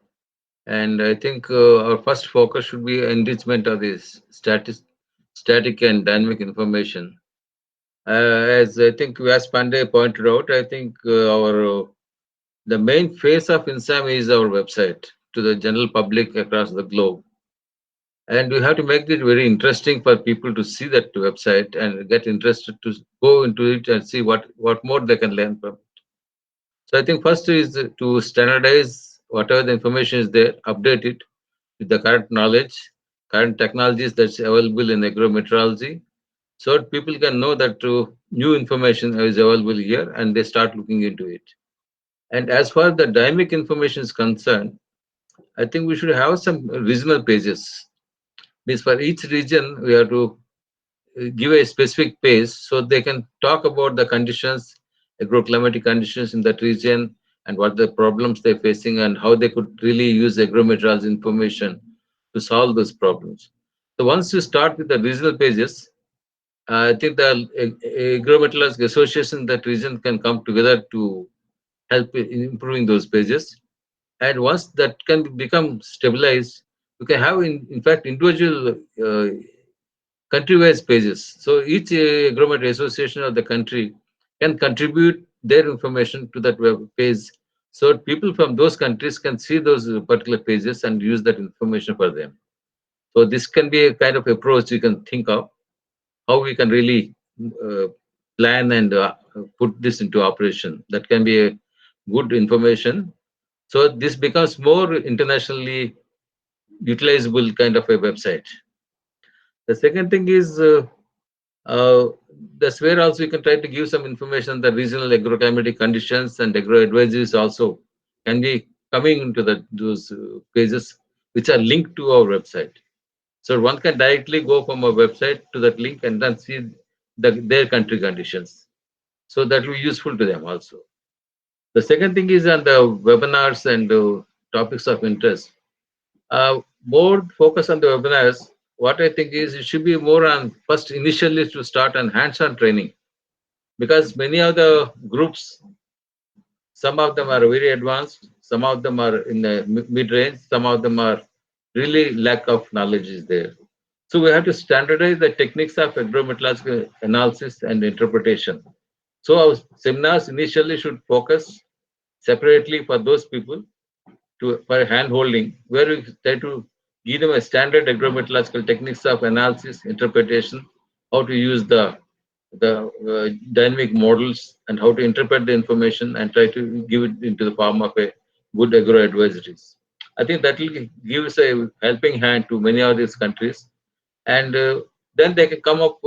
and I think our first focus should be enrichment of this static and dynamic information. As I think Vyas Pandey pointed out, I think the main face of INSAM is our website to the general public across the globe. And we have to make it very interesting for people to see that website and get interested to go into it and see what more they can learn from it. So I think first is to standardize whatever the information is there, update it with the current knowledge, current technologies that's available in agrometeorology, so that people can know that new information is available here and they start looking into it. And as far as the dynamic information is concerned, I think we should have some regional pages. Because for each region, we have to give a specific page so they can talk about the conditions, agroclimatic conditions in that region, and what the problems they're facing and how they could really use agrometeorology information to solve those problems. So once you start with the regional pages, I think the agrometeorological association in that region can come together to help in improving those pages. And once that can become stabilized, you can have in fact individual country-wise pages. So each agromet association of the country can contribute their information to that web page, so people from those countries can see those particular pages and use that information for them. So this can be a kind of approach you can think of, how we can really plan and put this into operation. That can be a good information. So this becomes more internationally utilizable kind of a website. The second thing is that's where also you can try to give some information. The regional agroclimatic conditions and agro advisories also can be coming into those pages which are linked to our website. So one can directly go from our website to that link and then see their country conditions. So that will be useful to them also. The second thing is on the webinars and topics of interest. More focus on the webinars. What I think is it should be more on first initially to start on hands-on training, because many of the groups, some of them are very advanced, some of them are in the mid-range, some of them are really lack of knowledge is there. So we have to standardize the techniques of agrometeorological analysis and interpretation. So our seminars initially should focus separately for those people for hand holding, where we try to give them a standard agrometeorological techniques of analysis, interpretation, how to use the dynamic models and how to interpret the information and try to give it into the form of a good agro advisories. I think that will give us a helping hand to many of these countries, and then they can come up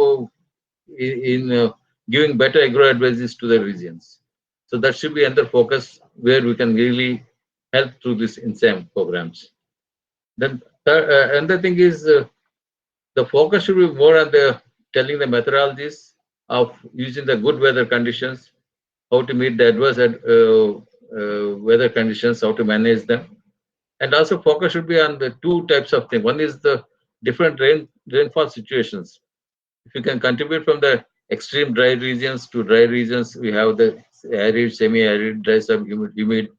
in giving better agro advices to the regions. So that should be another focus where we can really help through these INSAM programs. Then another thing is the focus should be more on the telling the methodologies of using the good weather conditions, how to meet the adverse weather conditions, how to manage them, and also focus should be on the two types of things. One is the different rainfall situations. If you can contribute from the extreme dry regions to dry regions, we have the arid, semi-arid, dry, humid,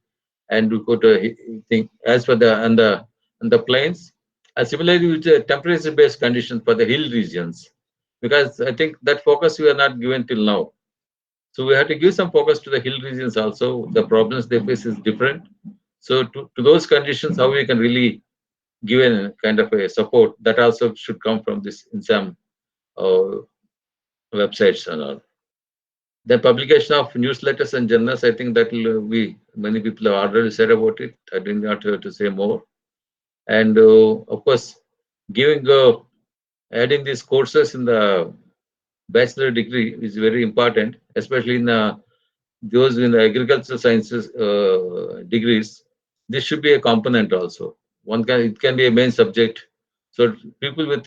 and we put a thing as for the on the plains. And similarly, with the temperature-based conditions for the hill regions, because I think that focus we are not given till now. So we have to give some focus to the hill regions also. The problems they face is different. So to those conditions, how we can really give a kind of a support that also should come from this INSAM uh, websites and all. The publication of newsletters and journals, I think that will be, many people have already said about it. I did not have to say more. And of course, giving adding these courses in the bachelor degree is very important, especially in those in the agricultural sciences degrees. This should be a component also. It can be a main subject. So people with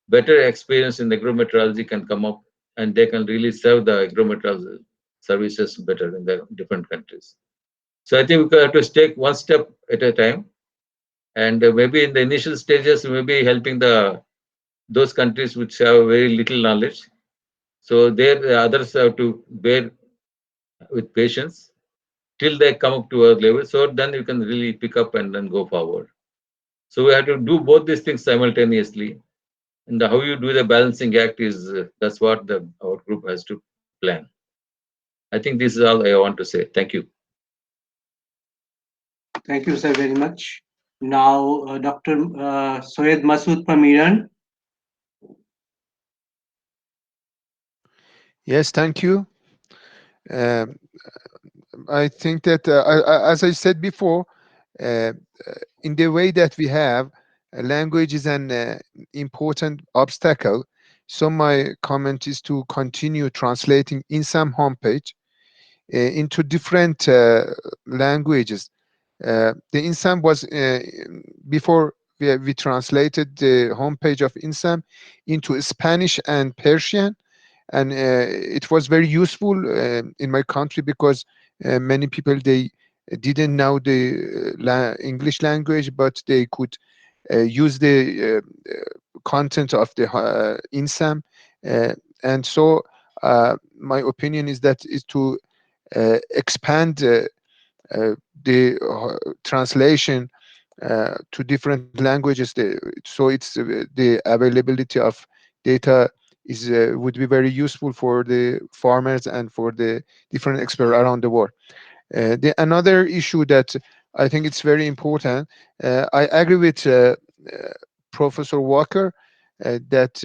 better experience in agrometeorology can come up and they can really serve the agrometeorology services better in the different countries. So I think we have to take one step at a time, and maybe in the initial stages, maybe helping those countries which have very little knowledge. So there, the others have to bear with patience till they come up to our level. So then you can really pick up and then go forward. So we have to do both these things simultaneously. And how you do the balancing act is that's what our group has to plan. I think this is all I want to say. Thank you. Thank you, sir, very much. Now, Dr. Soed Masood from Iran. Yes, thank you. Um, I think that, as I said before, uh, in the way that we have, language is an important obstacle. So my comment is to continue translating INSAM homepage into different languages. The INSAM was, before we translated the homepage of INSAM into Spanish and Persian, and it was very useful in my country because many people, they didn't know the English language, but they could use the content of the INSAM. And so my opinion is to expand the translation to different languages. So it's the availability of data is would be very useful for the farmers and for the different experts around the world. Another issue that I think it's very important, I agree with Professor Walker that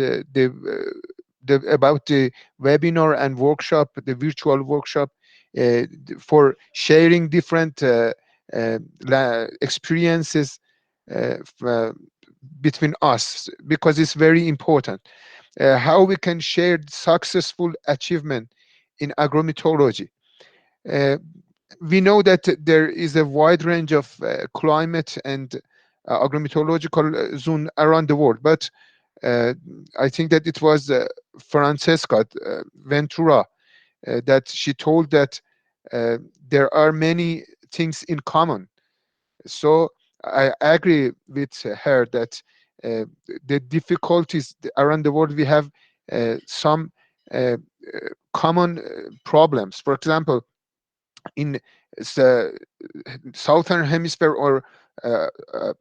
about the webinar and workshop, the virtual workshop for sharing different experiences between us, because it's very important. How we can share successful achievement in agrometeorology. Uh, we know that there is a wide range of climate and agrometeorological zone around the world, but I think that it was Francesca Ventura that she told that there are many things in common. So I agree with her that the difficulties around the world, we have some uh, common problems. For example, in the southern hemisphere or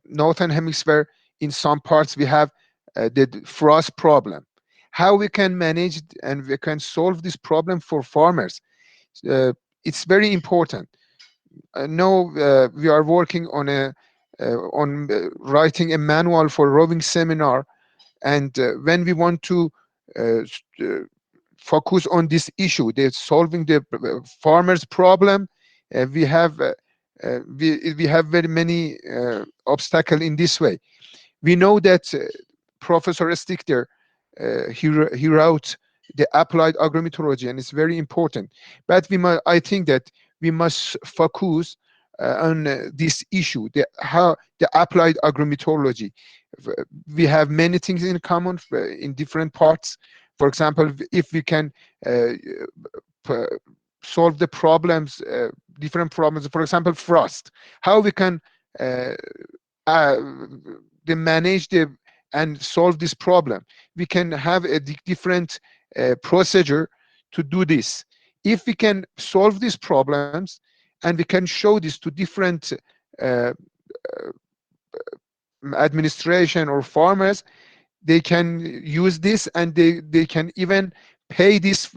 northern hemisphere, in some parts we have the frost problem. How we can manage and we can solve this problem for farmers, it's very important. now we are working on writing a manual for roving seminar, and when we want to focus on this issue, the solving the farmers' problem, we have very many obstacles in this way. We know that Professor Stichter, he wrote the applied agrometeorology, and it's very important. But I think that we must focus on this issue, the applied agrometeorology. We have many things in common in different parts. For example, if we can p- solve the problems, different problems, for example, frost, how we can uh, uh, manage and solve this problem. We can have a different procedure to do this. If we can solve these problems and we can show this to different uh, administration or farmers, they can use this, and they can even pay this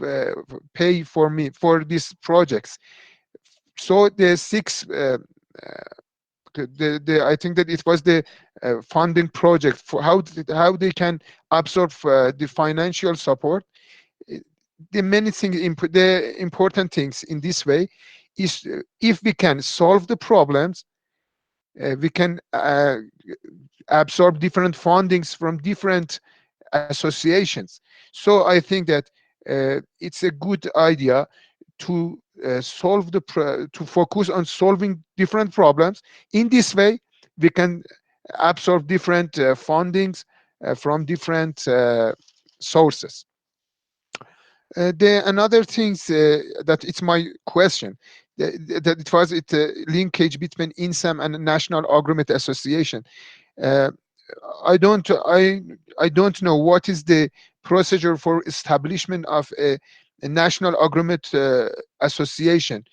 pay for me for these projects. So the six I think that it was the funding project for how they can absorb the financial support. Uh, The many things, the important things in this way is if we can solve the problems, we can absorb different fundings from different associations. So I think that it's a good idea to to focus on solving different problems. In this way, we can absorb different fundings from different sources. The another things that it's my question that it was linkage between INSAM and National Agromet Association. Uh, I don't know what is the procedure for establishment of a national agromet association.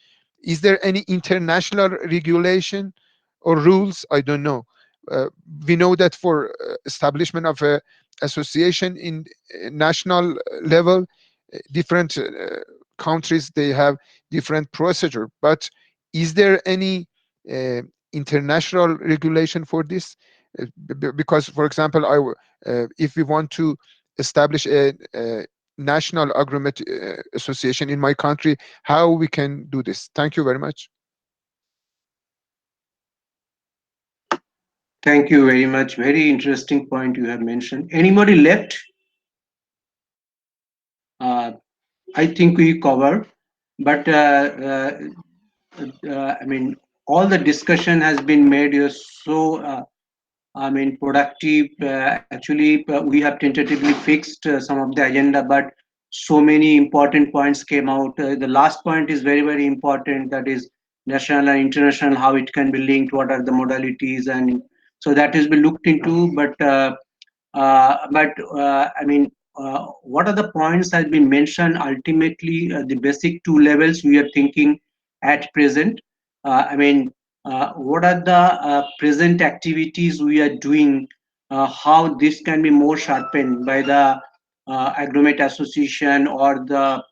Is there any international regulation or rules? I don't know. We know that for establishment of a association in national level, different countries they have different procedure. But is there any uh, international regulation for this? Because, for example, if we want to establish a national agromet association in my country, how we can do this? Thank you very much. Thank you very much. Very interesting point you have mentioned. Anybody left? Uh, I think we covered, but I mean, all the discussion has been made here so I mean, productive. Actually, we have tentatively fixed some of the agenda, but so many important points came out. The last point is very, very important. That is national and international, how it can be linked, what are the modalities, and so that has been looked into. But I mean, what are the points has been mentioned? Ultimately, the basic two levels we are thinking at present. I mean, what are the present activities we are doing, how this can be more sharpened by the agromet association or the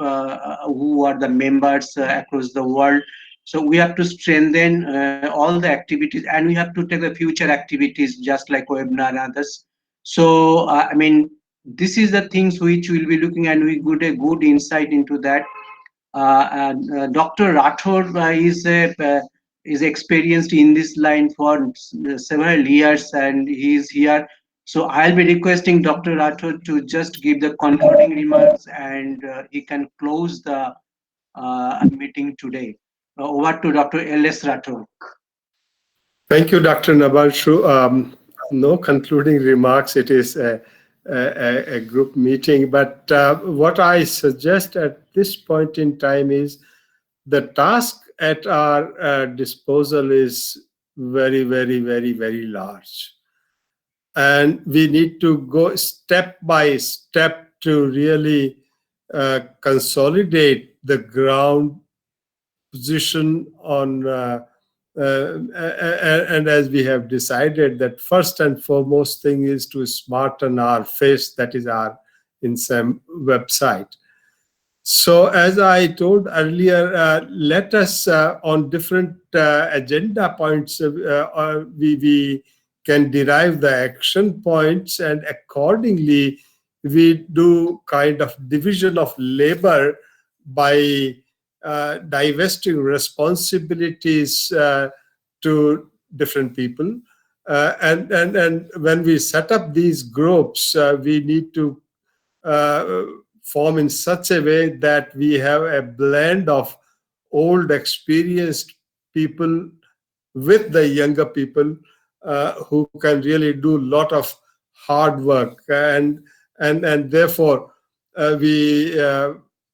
who are the members across the world. So we have to strengthen all the activities, and we have to take the future activities just like webinar and others. So I mean, this is the things which we'll be looking, and we got a good insight into that. Dr. Rathod is experienced in this line for several years, and he is here. So I'll be requesting Dr. Rathod to just give the concluding remarks, and he can close the meeting today. Over to Dr. L.S. Rathod. Thank you, Dr. Nabalshu. No concluding remarks. It is a group meeting. But what I suggest at this point in time is the task at our disposal is very, very, very, very large. And we need to go step by step to really consolidate the ground position on and as we have decided that first and foremost thing is to smarten our face, that is our INSAM website. So as I told earlier, let us on different agenda points, we can derive the action points, and accordingly we do kind of division of labor by divesting responsibilities to different people. And when we set up these groups, we need to uh, form in such a way that we have a blend of old experienced people with the younger people who can really do a lot of hard work, and therefore we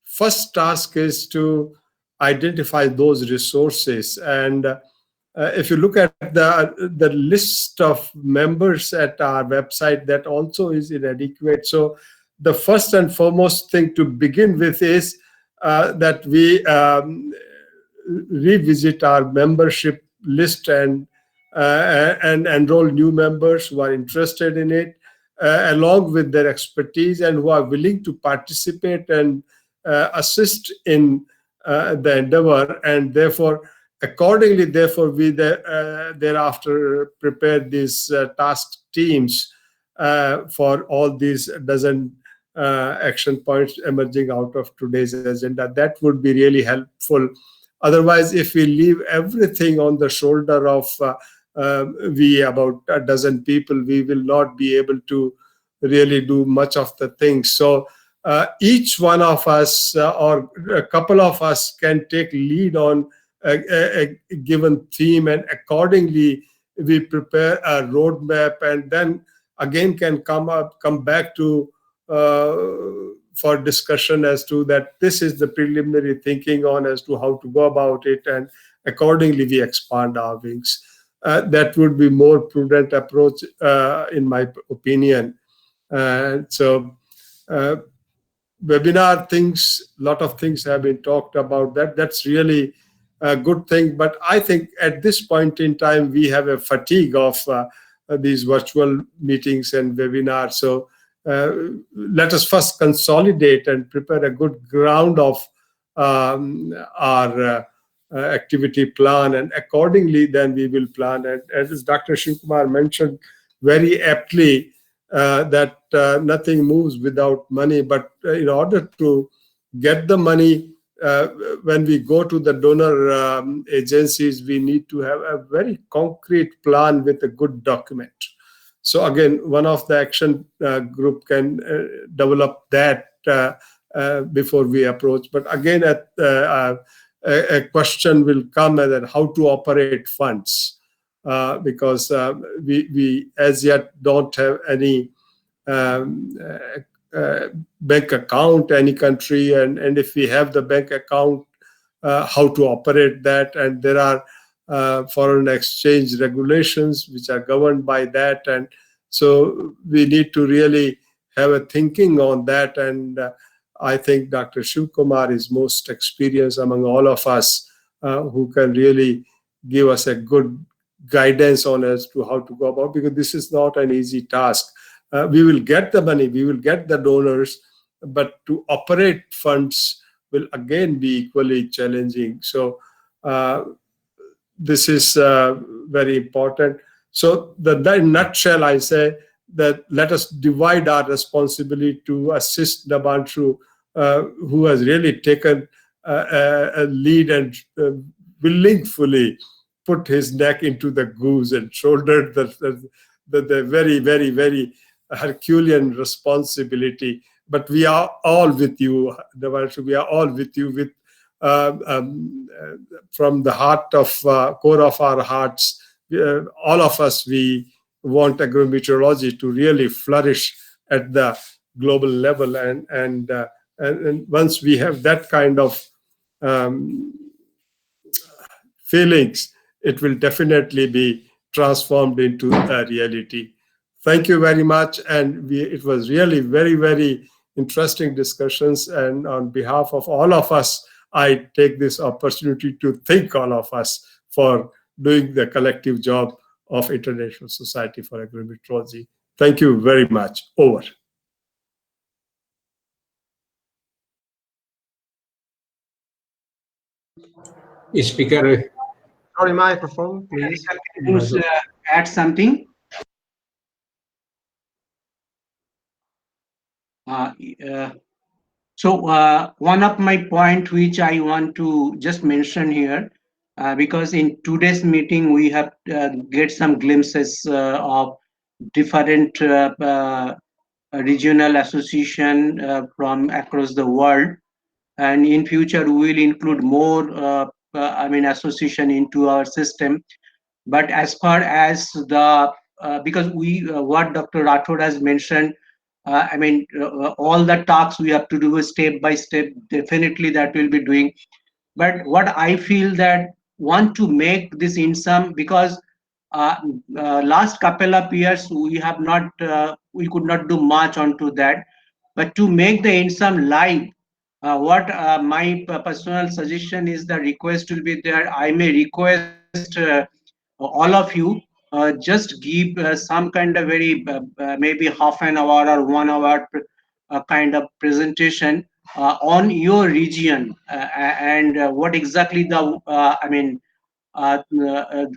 first task is to identify those resources. And if you look at the list of members at our website, that also is inadequate. So the first and foremost thing to begin with is that we revisit our membership list and enroll new members who are interested in it, along with their expertise and who are willing to participate and assist in the endeavor. And therefore, accordingly, therefore, we thereafter prepare these task teams for all these dozen action points emerging out of today's agenda. That would be really helpful. Otherwise, if we leave everything on the shoulder of we about a dozen people, we will not be able to really do much of the things. So each one of us or a couple of us can take lead on a given theme, and accordingly we prepare a roadmap, and then again can come back to for discussion as to that this is the preliminary thinking on as to how to go about it, and accordingly we expand our wings. That would be more prudent approach in my opinion. So webinar things, lot of things have been talked about. That's really a good thing, but I think at this point in time we have a fatigue of these virtual meetings and webinars. So let us first consolidate and prepare a good ground of our activity plan, and accordingly then we will plan. And as Dr. Shivkumar mentioned very aptly, that nothing moves without money, but in order to get the money, when we go to the donor agencies, we need to have a very concrete plan with a good document. So again, one of the action group can develop that before we approach. But again, a question will come as how to operate funds, because we as yet don't have any bank account, any country, and if we have the bank account, how to operate that. And there are foreign exchange regulations which are governed by that, and so we need to really have a thinking on that. And I think Dr. Shivkumar is most experienced among all of us, who can really give us a good guidance on as to how to go about, because this is not an easy task. We will get the money, we will get the donors, but to operate funds will again be equally challenging. So this is very important. So in nutshell, I say that let us divide our responsibility to assist Nabanshu, who has really taken a lead and willingly put his neck into the goose and shouldered the very, very, very Herculean responsibility. But we are all with you, Nabanshu. We are all with you with from the heart of core of our hearts. All of us, we want agrometeorology to really flourish at the global level, and once we have that kind of feelings, it will definitely be transformed into a reality. Thank you very much, and it was really very, very interesting discussions, and on behalf of all of us, I take this opportunity to thank all of us for doing the collective job of International Society for Agrometeorology. Thank you very much. Over. Speaker. Sorry, microphone, please. Can you add something? One of my point which I want to just mention here, because in today's meeting we have get some glimpses of different regional association from across the world, and in future we will include more association into our system. But as far as the because we what Dr. Rathod has mentioned, all the talks we have to do step by step. Definitely that will be doing. But what I feel that want to make this INSAM, because last couple of years we have not we could not do much onto that, but to make the INSAM live, what my personal suggestion is, the request will be there. I may request all of you just give some kind of very maybe half an hour or 1 hour kind of presentation on your region and what exactly the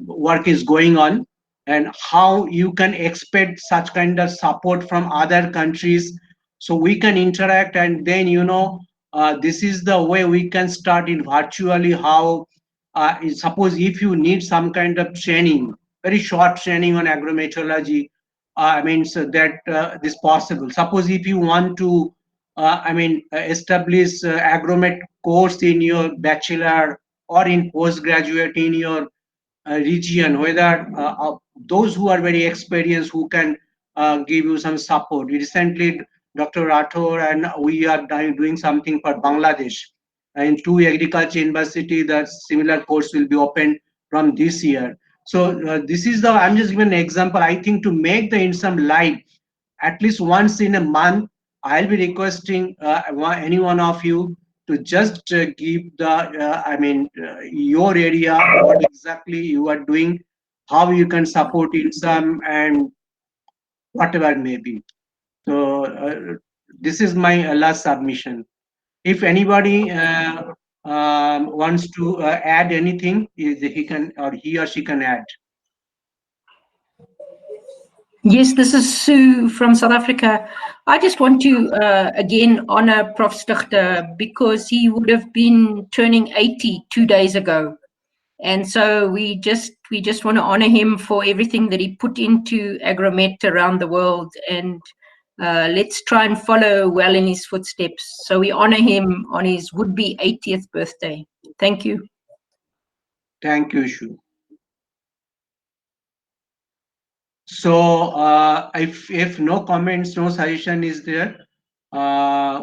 work is going on, and how you can expect such kind of support from other countries, so we can interact. And then this is the way we can start it virtually. How suppose if you need some kind of training, very short training on agrometeorology, so that this possible. Suppose if you want to establish agromet course in your bachelor or in postgraduate in your region, whether those who are very experienced, who can give you some support. Recently, Dr. Rathore and we are doing something for Bangladesh. In 2 agriculture university, the similar course will be opened from this year. So this is the, I'm just giving an example. I think to make the INSAM live, at least once in a month, I'll be requesting any one of you to just give the your area, what exactly you are doing, how you can support INSAM, and whatever it may be. So this is my last submission. If anybody wants to add anything, he can, or he or she can add. Yes, this is Sue from South Africa. I just want to again honor Prof. Stichter, because he would have been turning 80 2 days ago. And so we just want to honor him for everything that he put into Agromet around the world, and let's try and follow well in his footsteps. So we honor him on his would-be 80th birthday. Thank you. Thank you, Shu. So if no comments, no suggestion is there,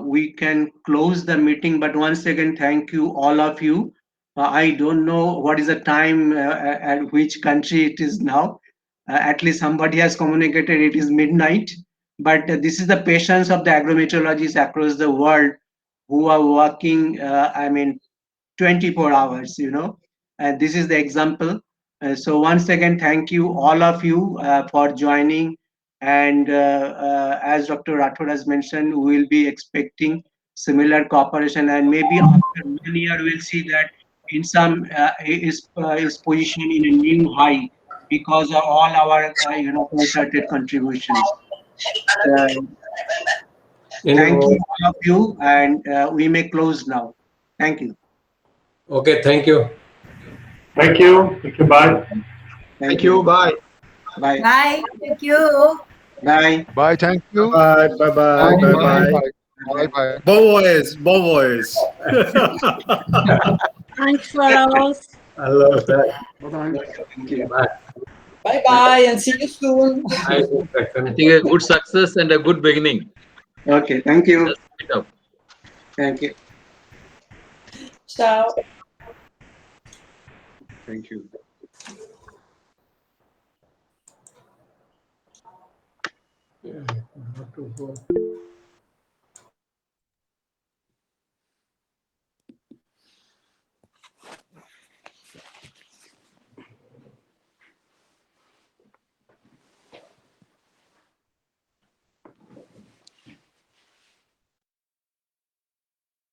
we can close the meeting. But once again, thank you, all of you. I don't know what is the time at which country it is now. At least somebody has communicated it is midnight. But this is the patience of the agrometeorologists across the world who are working, 24 hours, and this is the example. So once again, thank you, all of you, for joining. And as Dr. Rathod has mentioned, we will be expecting similar cooperation, and maybe after 1 year, we'll see that INSAM is positioned in a new high because of all our concerted contributions. Thank you, all of you, and we may close now. Thank you. Okay, thank you. Thank you. Thank you. Bye. Thank you. Bye. Bye. Bye. Thank you. Bye. Bye. Thank you. Bye, bye, bye, bye, bye. Bye. Bye. Bom voice, bom voice. Thanks for us. I love that. Thank you. Bye. Bye bye and see you soon. I think a good success and a good beginning. Okay, thank you. Just keep it up. Thank you. Ciao. Thank you. Yeah, I have to go.